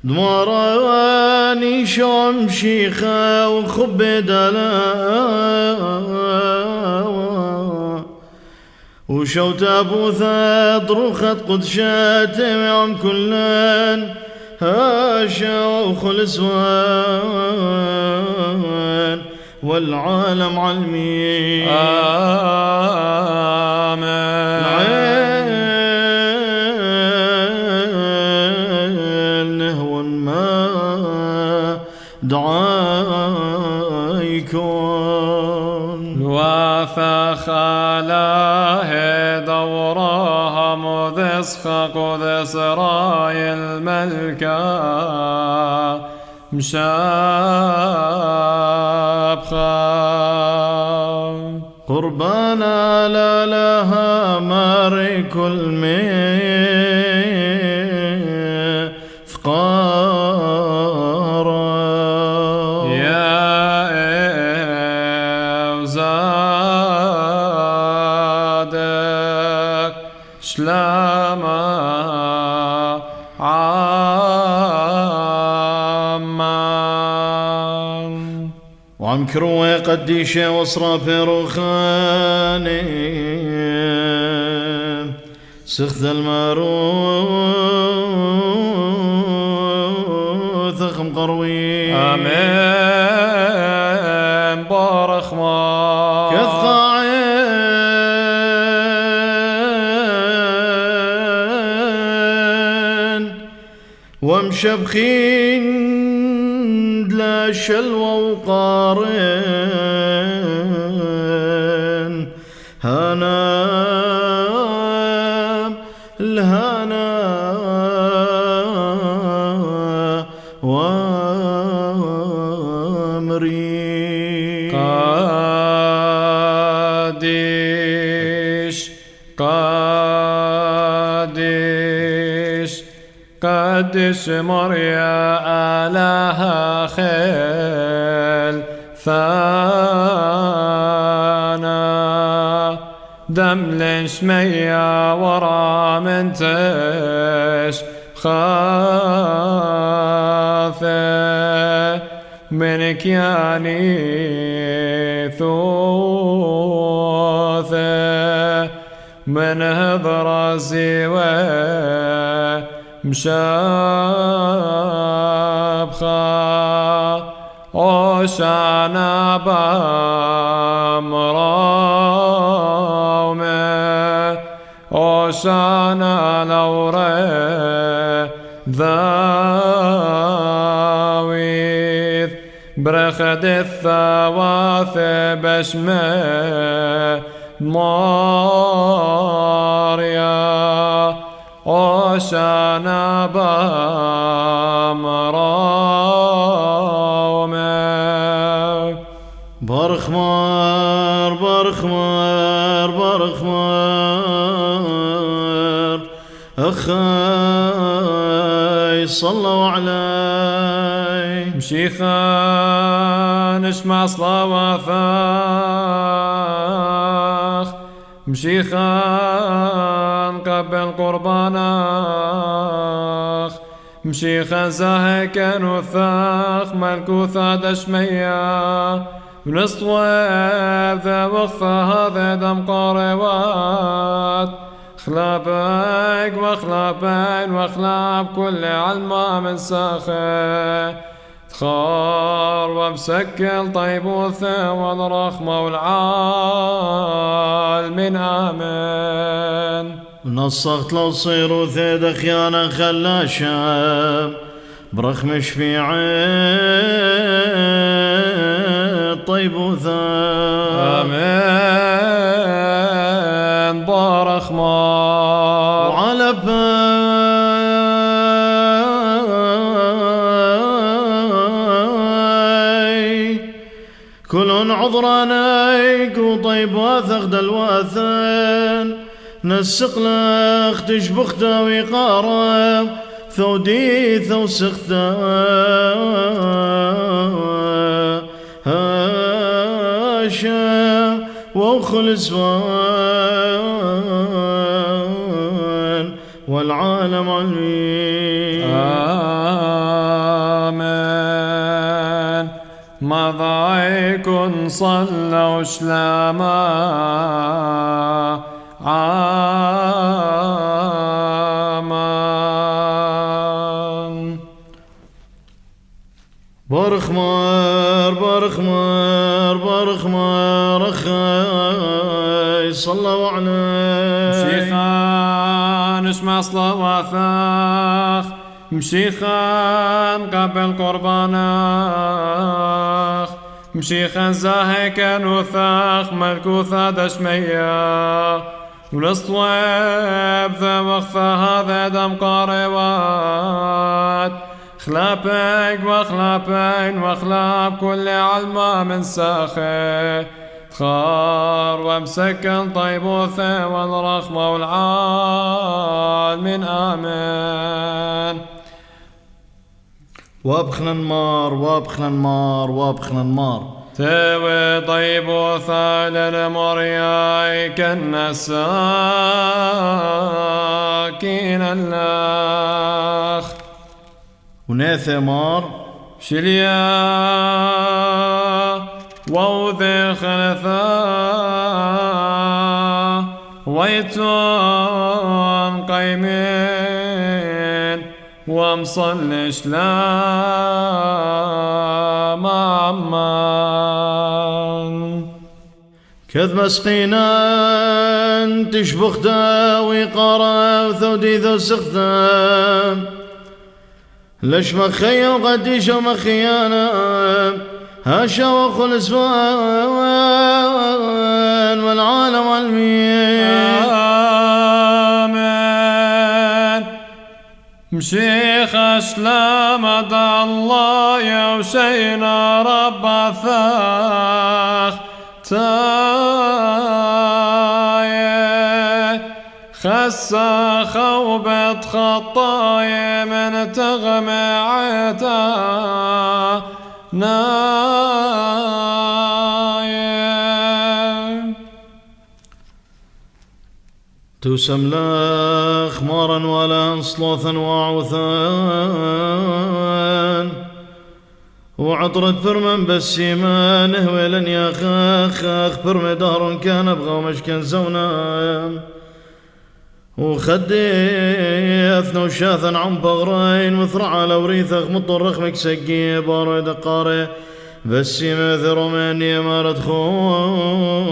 دمراني شوم شيخا وخب دلا وشوت ابو ثاد روخت قدشات يوم كلن هاشا وخلصوان والعالم علمي آمين نهو ما دعايكم وافخ على دورها مذسخ قدس راي الملكة مشابخة قربانا لا لها ماري كل مثقارا يا إوزادك شلاما عمان وعم كروه قديشة وصرا روخاني سخذ الماروث خم قروي آمين بارخ ما كثقاعين ومشبخين لا شلوى وقارن هنا الهنا وامري قدش مريا آلها خيل دملش ميا ورا من تش خاثة من كياني ثوثة من هضر زيوة مشابخة وشانا بمراومة وشانا لوري ذاويث برخد الثواث بشمه ماريا وشانا بمراومة برخمار برخمار برخمار أخاي صلوا علي مشيخان اسمع صلواتك مشيخان قبل قربانك مشيخان زاهك نوثاق ملكوثا دشمية ونصواب ذا وقفة هذا دم قاربات خلابك وخلابين وخلاب كل علمة من ساخه تخار ومسكل طيبوثه والرحمة والعالمين آمين نصخت لو صيروا ثيد خيانة خلاشة برخم شفيعين طيبوثة آمين برخمة وعلى كلن عذرانيك وطيب واثق دلواثن نسق لك تشبخته ويقارب ثودي ثوسخته هاشا وخلص فان والعالم علمي آمين مضايكن صلوا شلاما عامان برخمار برخمار برخمار أخاي صلوا علي مشيخان اسمع صلواتك مشيخان قبل قربانك مشيخان زاهك نوثاق ملكوثا دشمية ونصواب ذا وقفة هذا دم قاربات خلابك وخلابين وخلاب كل علمة من ساخه تخار ومسكن طيبوثه والرحمة والعالمين آمين وابخنا النار وابخنا النار وابخنا النار تاوي طيبوثا للمرياي كالنساكين اللاخ وناثمار شليا ووذي خلثا ويتون قيمين ومصلش لا مامان كذ مسقينا تشبخته ويقارا وثودي ذو سخته لش مخيا وقديش ومخيانا هاشا وخلص فان والعالم علمين آمين مشيخ أشلام دع الله يوشينا رب ثاخ تايه خسا خوبة خطايا من تغمعتا نايه توسم لا خمارا ولا صلوثا وعوثان وعطرت برمن بسيما نهوي لن يا خاخ برم دار كان ابغى ومشكن زونا وخدي اثنو شاثا عم بغرين وثرع على وريثك مطرخ مكسقي بارو دقاري بسيما ذرو مني ما ردخول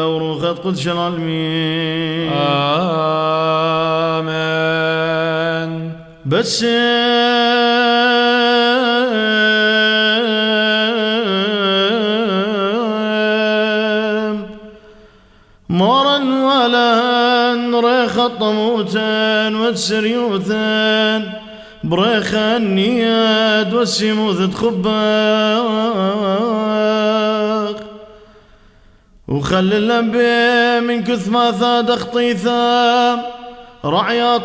وروخت قدش العالمين آمين. بس مارا ولا ريخ الطموتان والسريوثان بريخ النياد والسموث تخباق وخلي اللمبي من كث ما ثاد خطيثا رعيا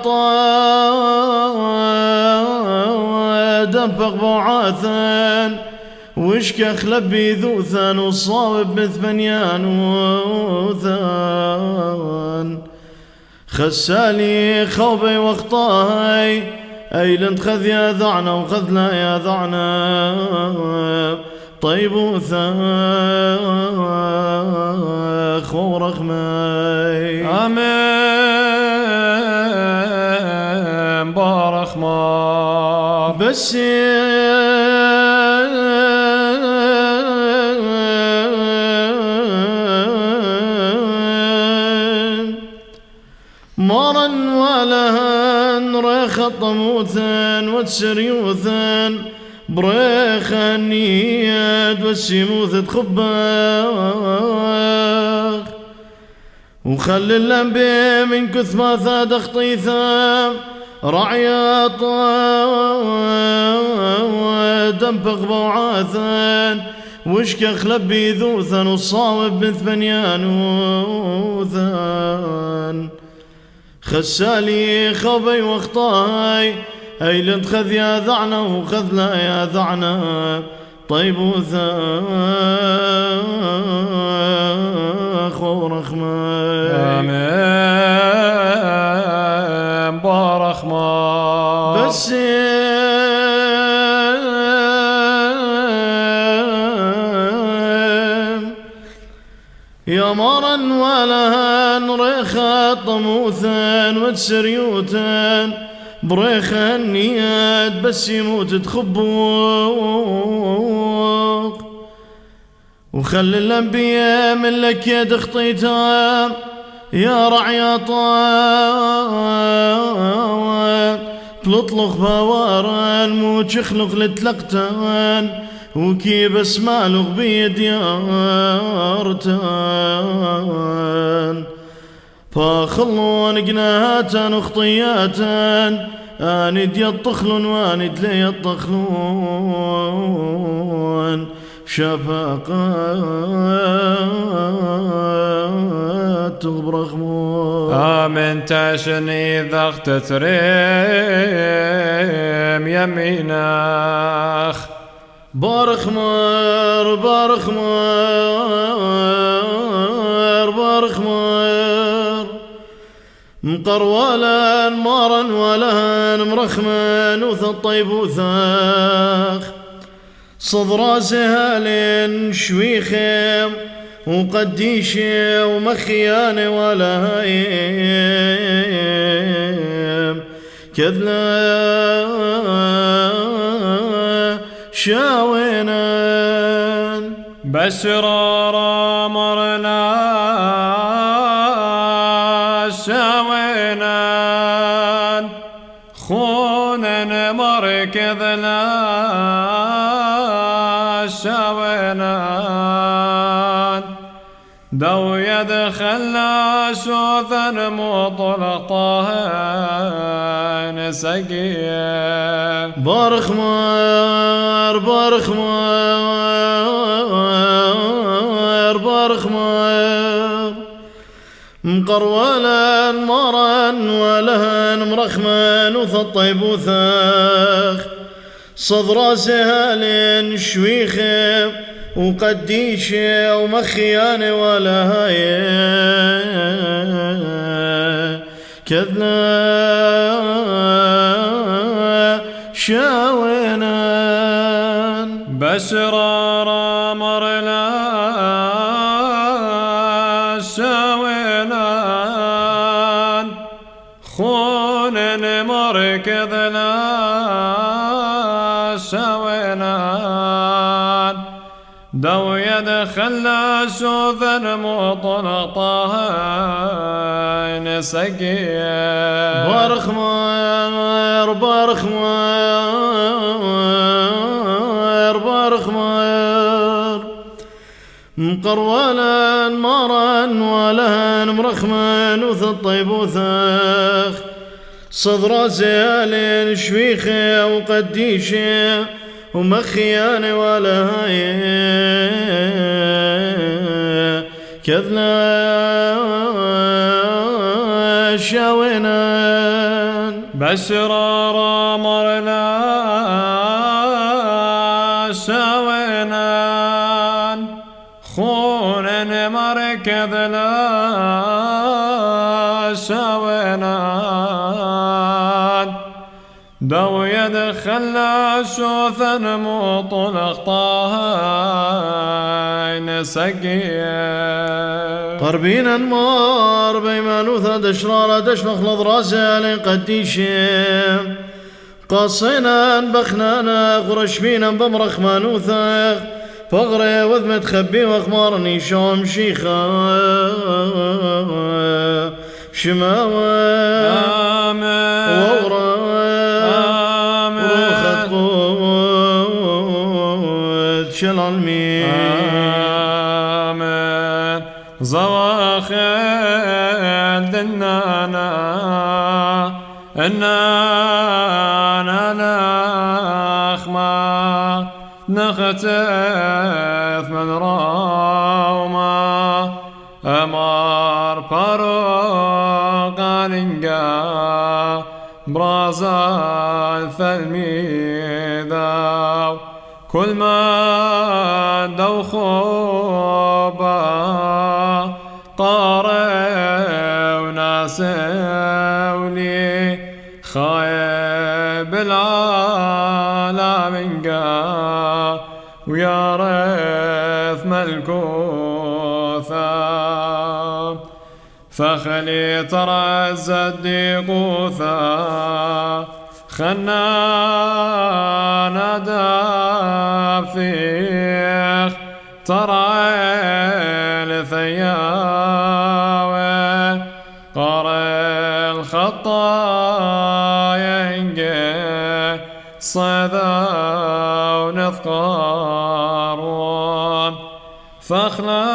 دنفق بوعاثا وشكخ لبي ذوثا وصاوب مثمنيان وثان خسالي خوبي واخطاي ايلنت خذ يا ذعنا وخذ لا يا ذعنا طيب وثاخ ورخمي آمين. بارخ ما بس مارا ولهن ريخ الطموثن والسريوثن بريخ النياد والسموث تخباق وخلي اللمبي من كث ما ثاد خطيثا رعيا دنفق بوعاثا وشكخ لبي ذوثا وصاوب مثمنيان وثان خسالي خوبي واخطاي ايلنت خذ يا ذعنا وخذ لا يا ذعنا طيب وثاخ ورخمي آمين. بارخ ما بس يا مارا ولهن ريخا طموثا وتسريوتا بريخا النياد بس يموت تخبوق وخلي الانبياء من لك يد خطيتا يا رعيا طاوان تلطلق بواران موت يخلق لتلقتان وكيب اسمالغ بيد يارتان فاخلون قناهاتان وخطياتان آند يطخلون واند لي يطخلون شفاقات تغبرخمون آمين. تاشني ذاخت تريم يميناخ بارخ مار بارخ مار بارخ مار مقرولا مارا ولهن مرخما وث الطيب وثاخ صدر سهال شويخم وقديشي ومخيان ولا هايم كذلا شاوينا بسرار مرنا شاوينا خونا مركذنا شاوينا دو يدخلنا شوثا مطلقها سقيه بارخ مار بارخ مار بارخ مار مقرولا مارا ولهن مرخما وث الطيب وثاخ صدر سهال شويخ وقديش ومخيان ولا هاي كذنا شاوينان بشرار مرلا شاوينان خون مركض لا شاوينان دو يدخل شوذا مطلطهين سقيا بارخ ماير بارخ ماير بارخ ماير مقرولا مرا ولهن مرخمن وث الطيب وثاخ صدر زيال شويخه وقديشه ومخيان ولا هاي كذنا شاوينان بشرار مرلا شاوينان خون مركض لا شاوينان دو يدخل شوثا مطلق طاهين سقيا قربين انمار بيمانوثا دشرارة دشمخ لضراسة قديشم قاصينا بخنانا غرشبينا بمرخ مانوثا فغري وذمة خبي واخمارني شوم شيخا شماوة آمين وورا روخت قوت شلالمي آمين زواخل دنانا إننا نخما نختف من روما أمار باروغانينغا برازال فالميداو كل ما دو خوبا قارئ وناسولي خايب العالمينغا ويارث ملكوثا فخلي ترى الزديقوثا خنانا دافيخ ترى الثياوي قرى الخطايا انجي صيدا ونثقارون فاخلا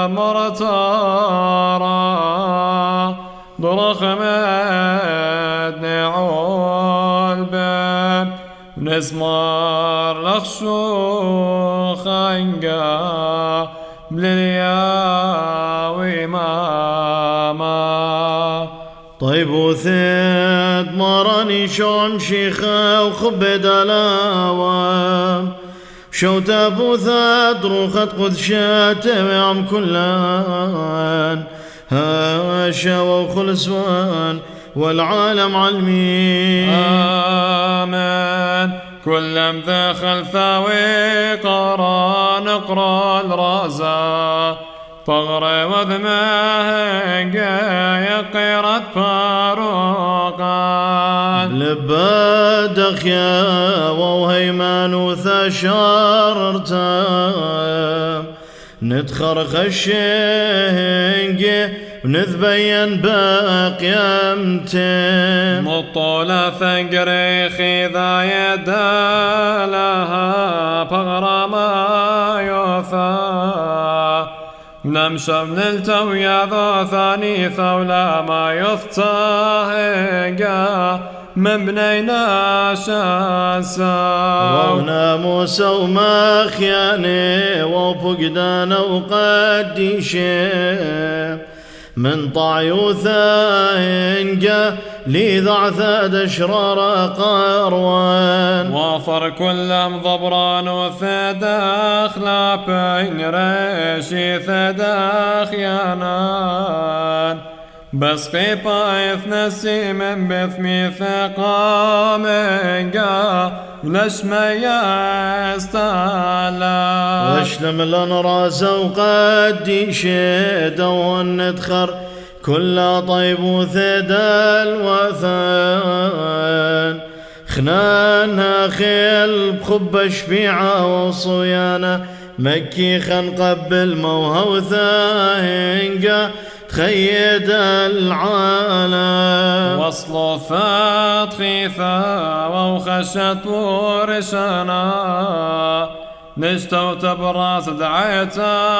مرتارا ضرخ مدني عول باب نزمار لخشو خانقا بلياوي ماما طيب وثيد مراني شوم شيخة وخبد الاوام شوت ابو ثاد روخت قدشات وعم كلان هاشا وخلصوان والعالم علمي آمين كل مذخل ثاوي قرا نقرا الرازا فغري وذمه قايا قيرت فاروقان لبادخ يا وهيمان وثاشاررتام ندخر خشينجي ونذبين باقي امتم مطولة ثقري خذا يدالها فغرى ما يوثا نمشى من التويا ذو ثاني ثولا ما يفتاهقا من بنينا شاسا وناموس وما خياني وفقدان وقديشي من طعيوثا إنجا لي ضعثاد أشرار قاروان وافر كلهم ضبران وثداخ لا بين ريشي ثداخ يانان بس قيبايث نسيم بثمي ثقا منقا ولشما يستالا واشلم الانراس وقد شيد والندخر كل طيب وثد الوثان خنانا خيل بخب شبيعة وصيانة مكي خنقبل موهوثا تخيد العالم وصل فات خيفا وخشت ورشنا نشتو تبراس دعيتا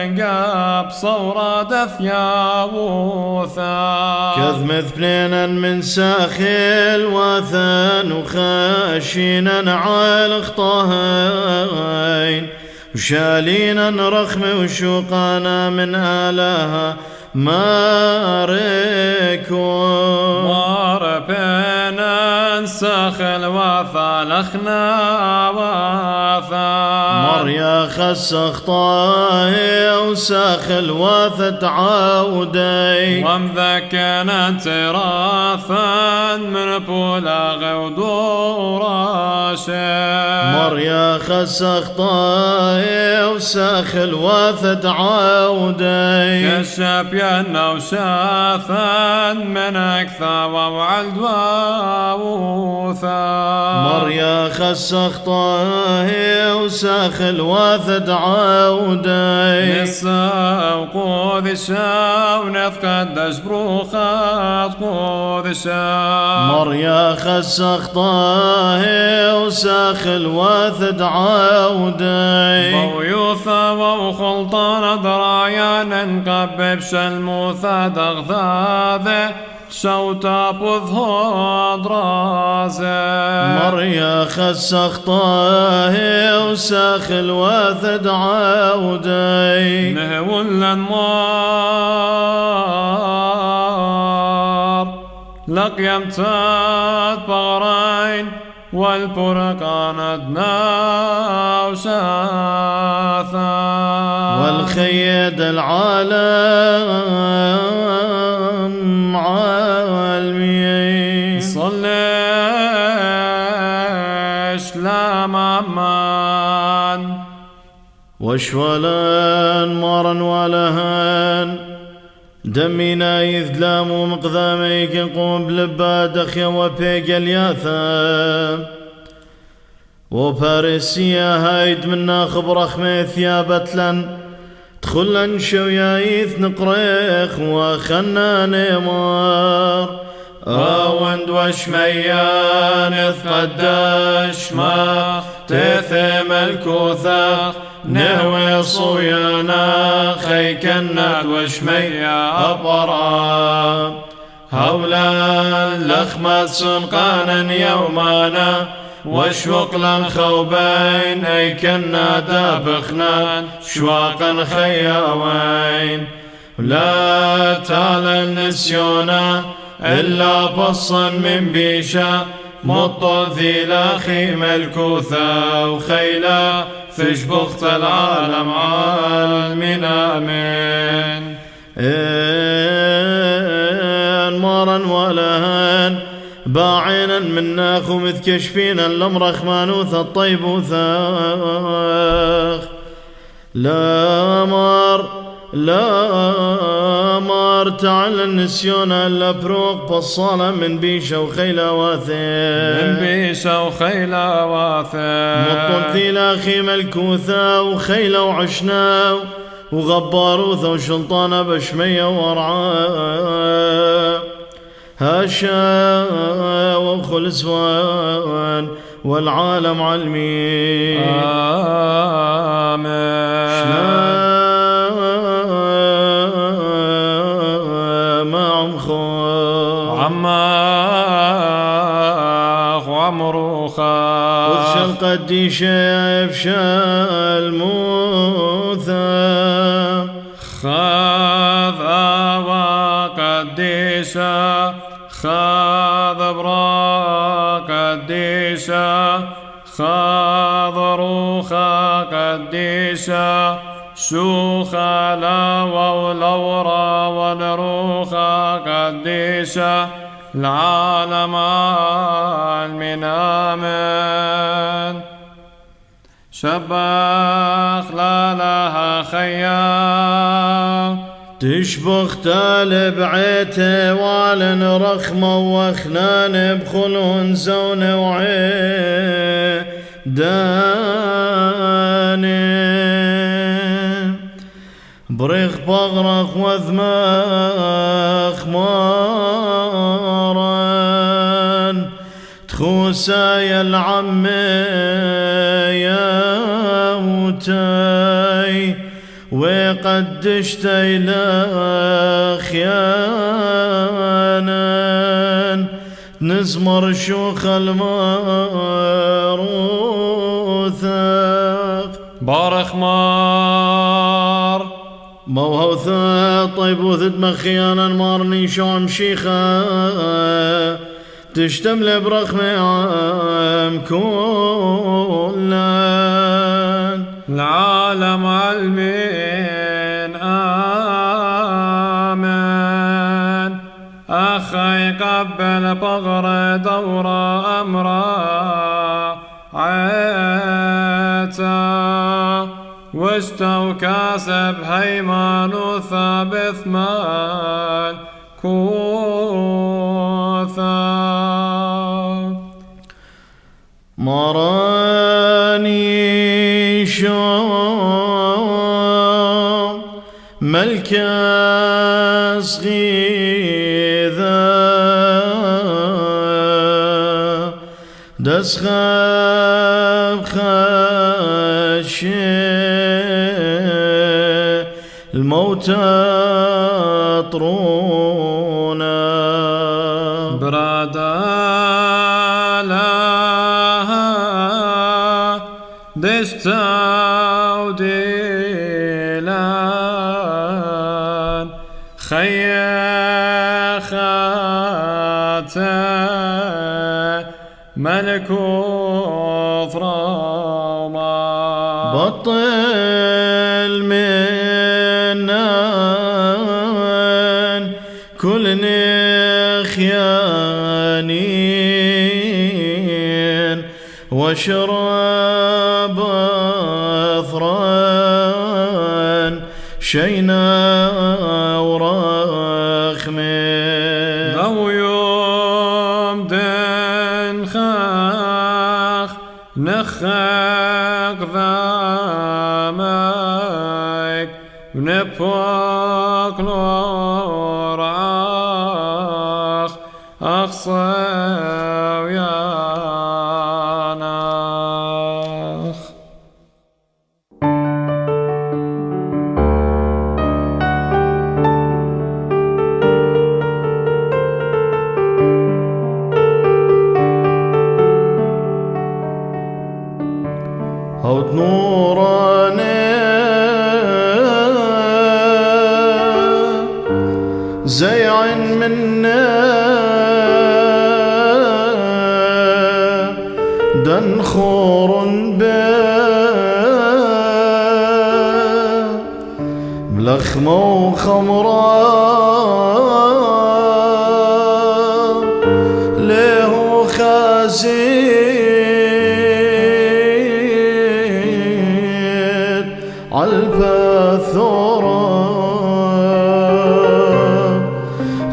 انقاب صورة دفيا وثا كذ مثبلينا من ساخل وثان وخاشينا على خطاهين وشالينا رخم وشوقانا من آلها ماركون واربنا نسخل وثا لخنا وثا مريا خسخ طاهي وساخل وثت عودي ومذكنا تراثا من بولاغ ودوراشي مريا خسخ طاهي وساخل وثت عودي كشف ينا وشافا من أكثر ووعد ووثا مريا خسخ طاهي وساخل وثت عودي نسا وقوذ شا ونفقد دشبروخات قوذ شا مريا خسخ طاهي وساخل وثت عودي ويوثا وخلطان درايا نقبب شلموثا دغذاذه شوتا بظهر رازه مريا خسخ طاهي وساخل وثد عودي نهو الانوار لقيمتات بغرين والبرقان أدنى وشاثا والخيد العالم عالمين صليش لا مامان وشولان مرن ولهان دمينا يذلام ومقذاميك يقوم بلبادخ وبيق الياثام وباريسيا هايد منا خبر خمي ثيابت لن تخلن شويايث نقريخ وخنا نيمار اوند وشميان اثقدش ما تثم الكوثاق نهوي صويانا خيكنات وشميا أبرا هولا لخمة سنقانا يومانا وشوق لنخوبين أي كنا دابخنا شواقا خياوين لا تعالى النسيونا إلا بصا من بيشا مطل ذي لاخيم الكوثا وخيلا فيش بخت العالم عالمين آمين إن مرن ولهن باعنا منا خمث كشفينا الأمرخ مانوث الطيب وثاخ لا مار تعالى النسيون الا بروق بصالة من بيشة وخيلة واثين من بيشة وخيلة واثين مطل ثيلا خيم الكوثا وخيلة وعشنا وغباروثة وشلطانة بشمية ورعاه هاشا وخل سوان والعالم علمي آمين عماخ وعمروخا وذشل قدي شايف شال موثا خاذ وقديشا خاذ برا قديسة خاذ روخا قديسة سوخا لا ولورا ونروخا قديسة العالم من آمين شبخ لا لها خيام تشبخ تال بعيته والن رخمة وخنان بخلون زون وعيدان بريخ بغرق وذمخ مارن تخوسا يا العم يا موتاي وقدشت خيانا نزمر شوخ الماروثق بارخ مار موهوثا طيب وثد مخيانا مارني شوم شيخا تشتمل برخم عام كلان العالم المين آمين أخي قبل بغر دورة أمرا عيتا واستو كاسب هيمان وثابت مال كوثا مراني شام ملكا صغيذا دسخاب خشي الموتى طرونا برادا لها دستاو ديلان خيخاته ملكو ثراما بطل منان كل نخيانين وشرب أثران شينا ورخمين ذو يوم دن خاخ نخاق ذامك ونبوك نور عاخ أخصو يا ناخ هود نوراني زيع منا دنخور ملخمة وخمرة له خازين عالبثورة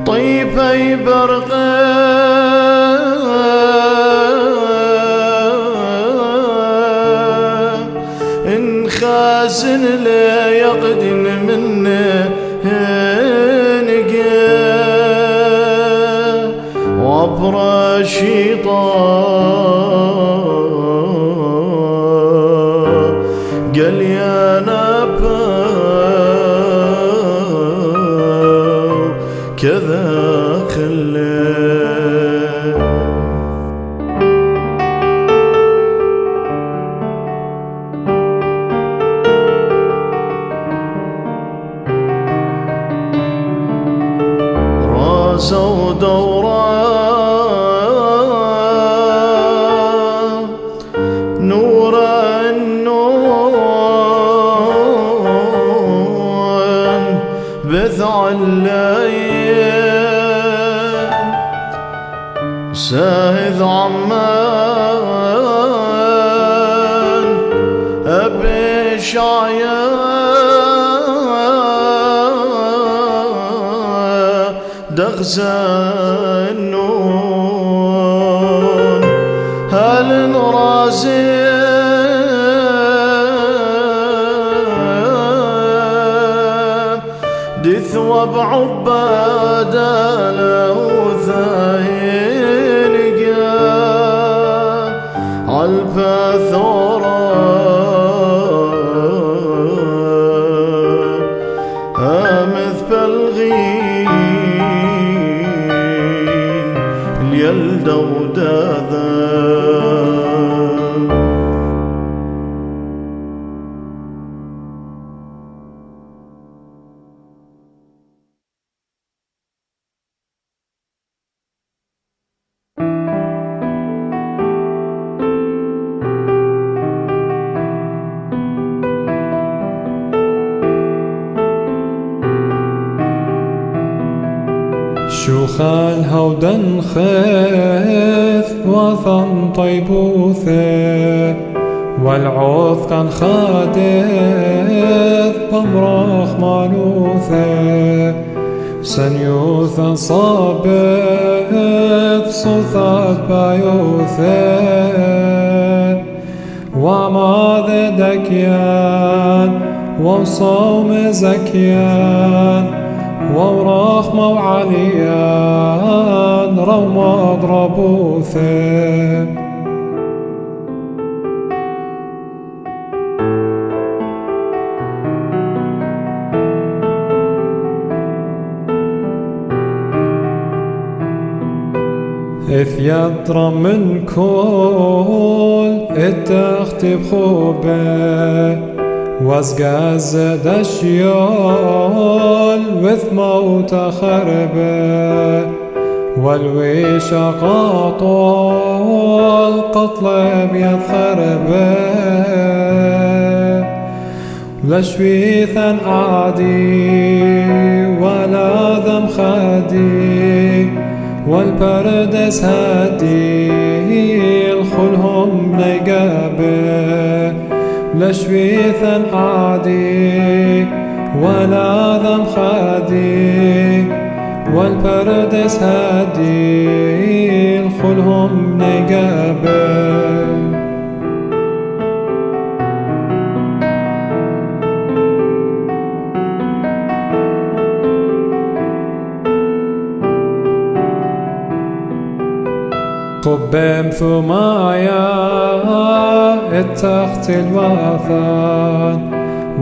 طيبي برقة إن خازن لا يقدن منه هنقى وابرى شيطان قال يا نبا كذا خلي رازوا دوران الليل ساهذ عمان أبي شعيا دغزنون هل رازي دث وبعباد له ذاين عالبثورة همذ بالغين اليلدود ذا شوخان هودن خيث وثن طيبوثه والعوث كان خادث بمراخ مالوثه سنيوث صابت صوثات بايوثه وماذ دكيان وصوم زكيان ووراخ موعليان روم اضربوثه إذ يضرم من كل التختب خوبه وزقاز دشيال وث موت خربه والويش قاطل قتل بيثخربه لشويثا عادي ولا ذم خادي والبردس هادي الخلهم نيقابه لشويثا عادي ولا ذم خادي والبردس هادي الخلهم نيقابه قبم ثمايا التخت الوثن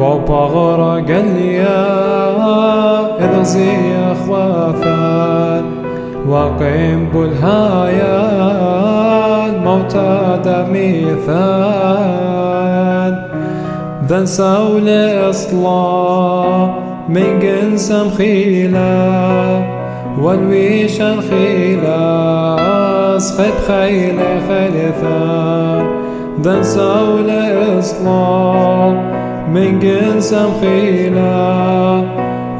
وبغر قليا إذ زيخ وثن وقيم بالهايا الموتى دميثان ذن سول إصلا من قنسم خيلا والويشن خيلا خيب خيلة خلثان ذن سول إصلا من قنسم خيلا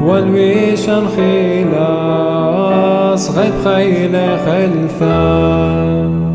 والويشن خيلا خيب خيلة خلثان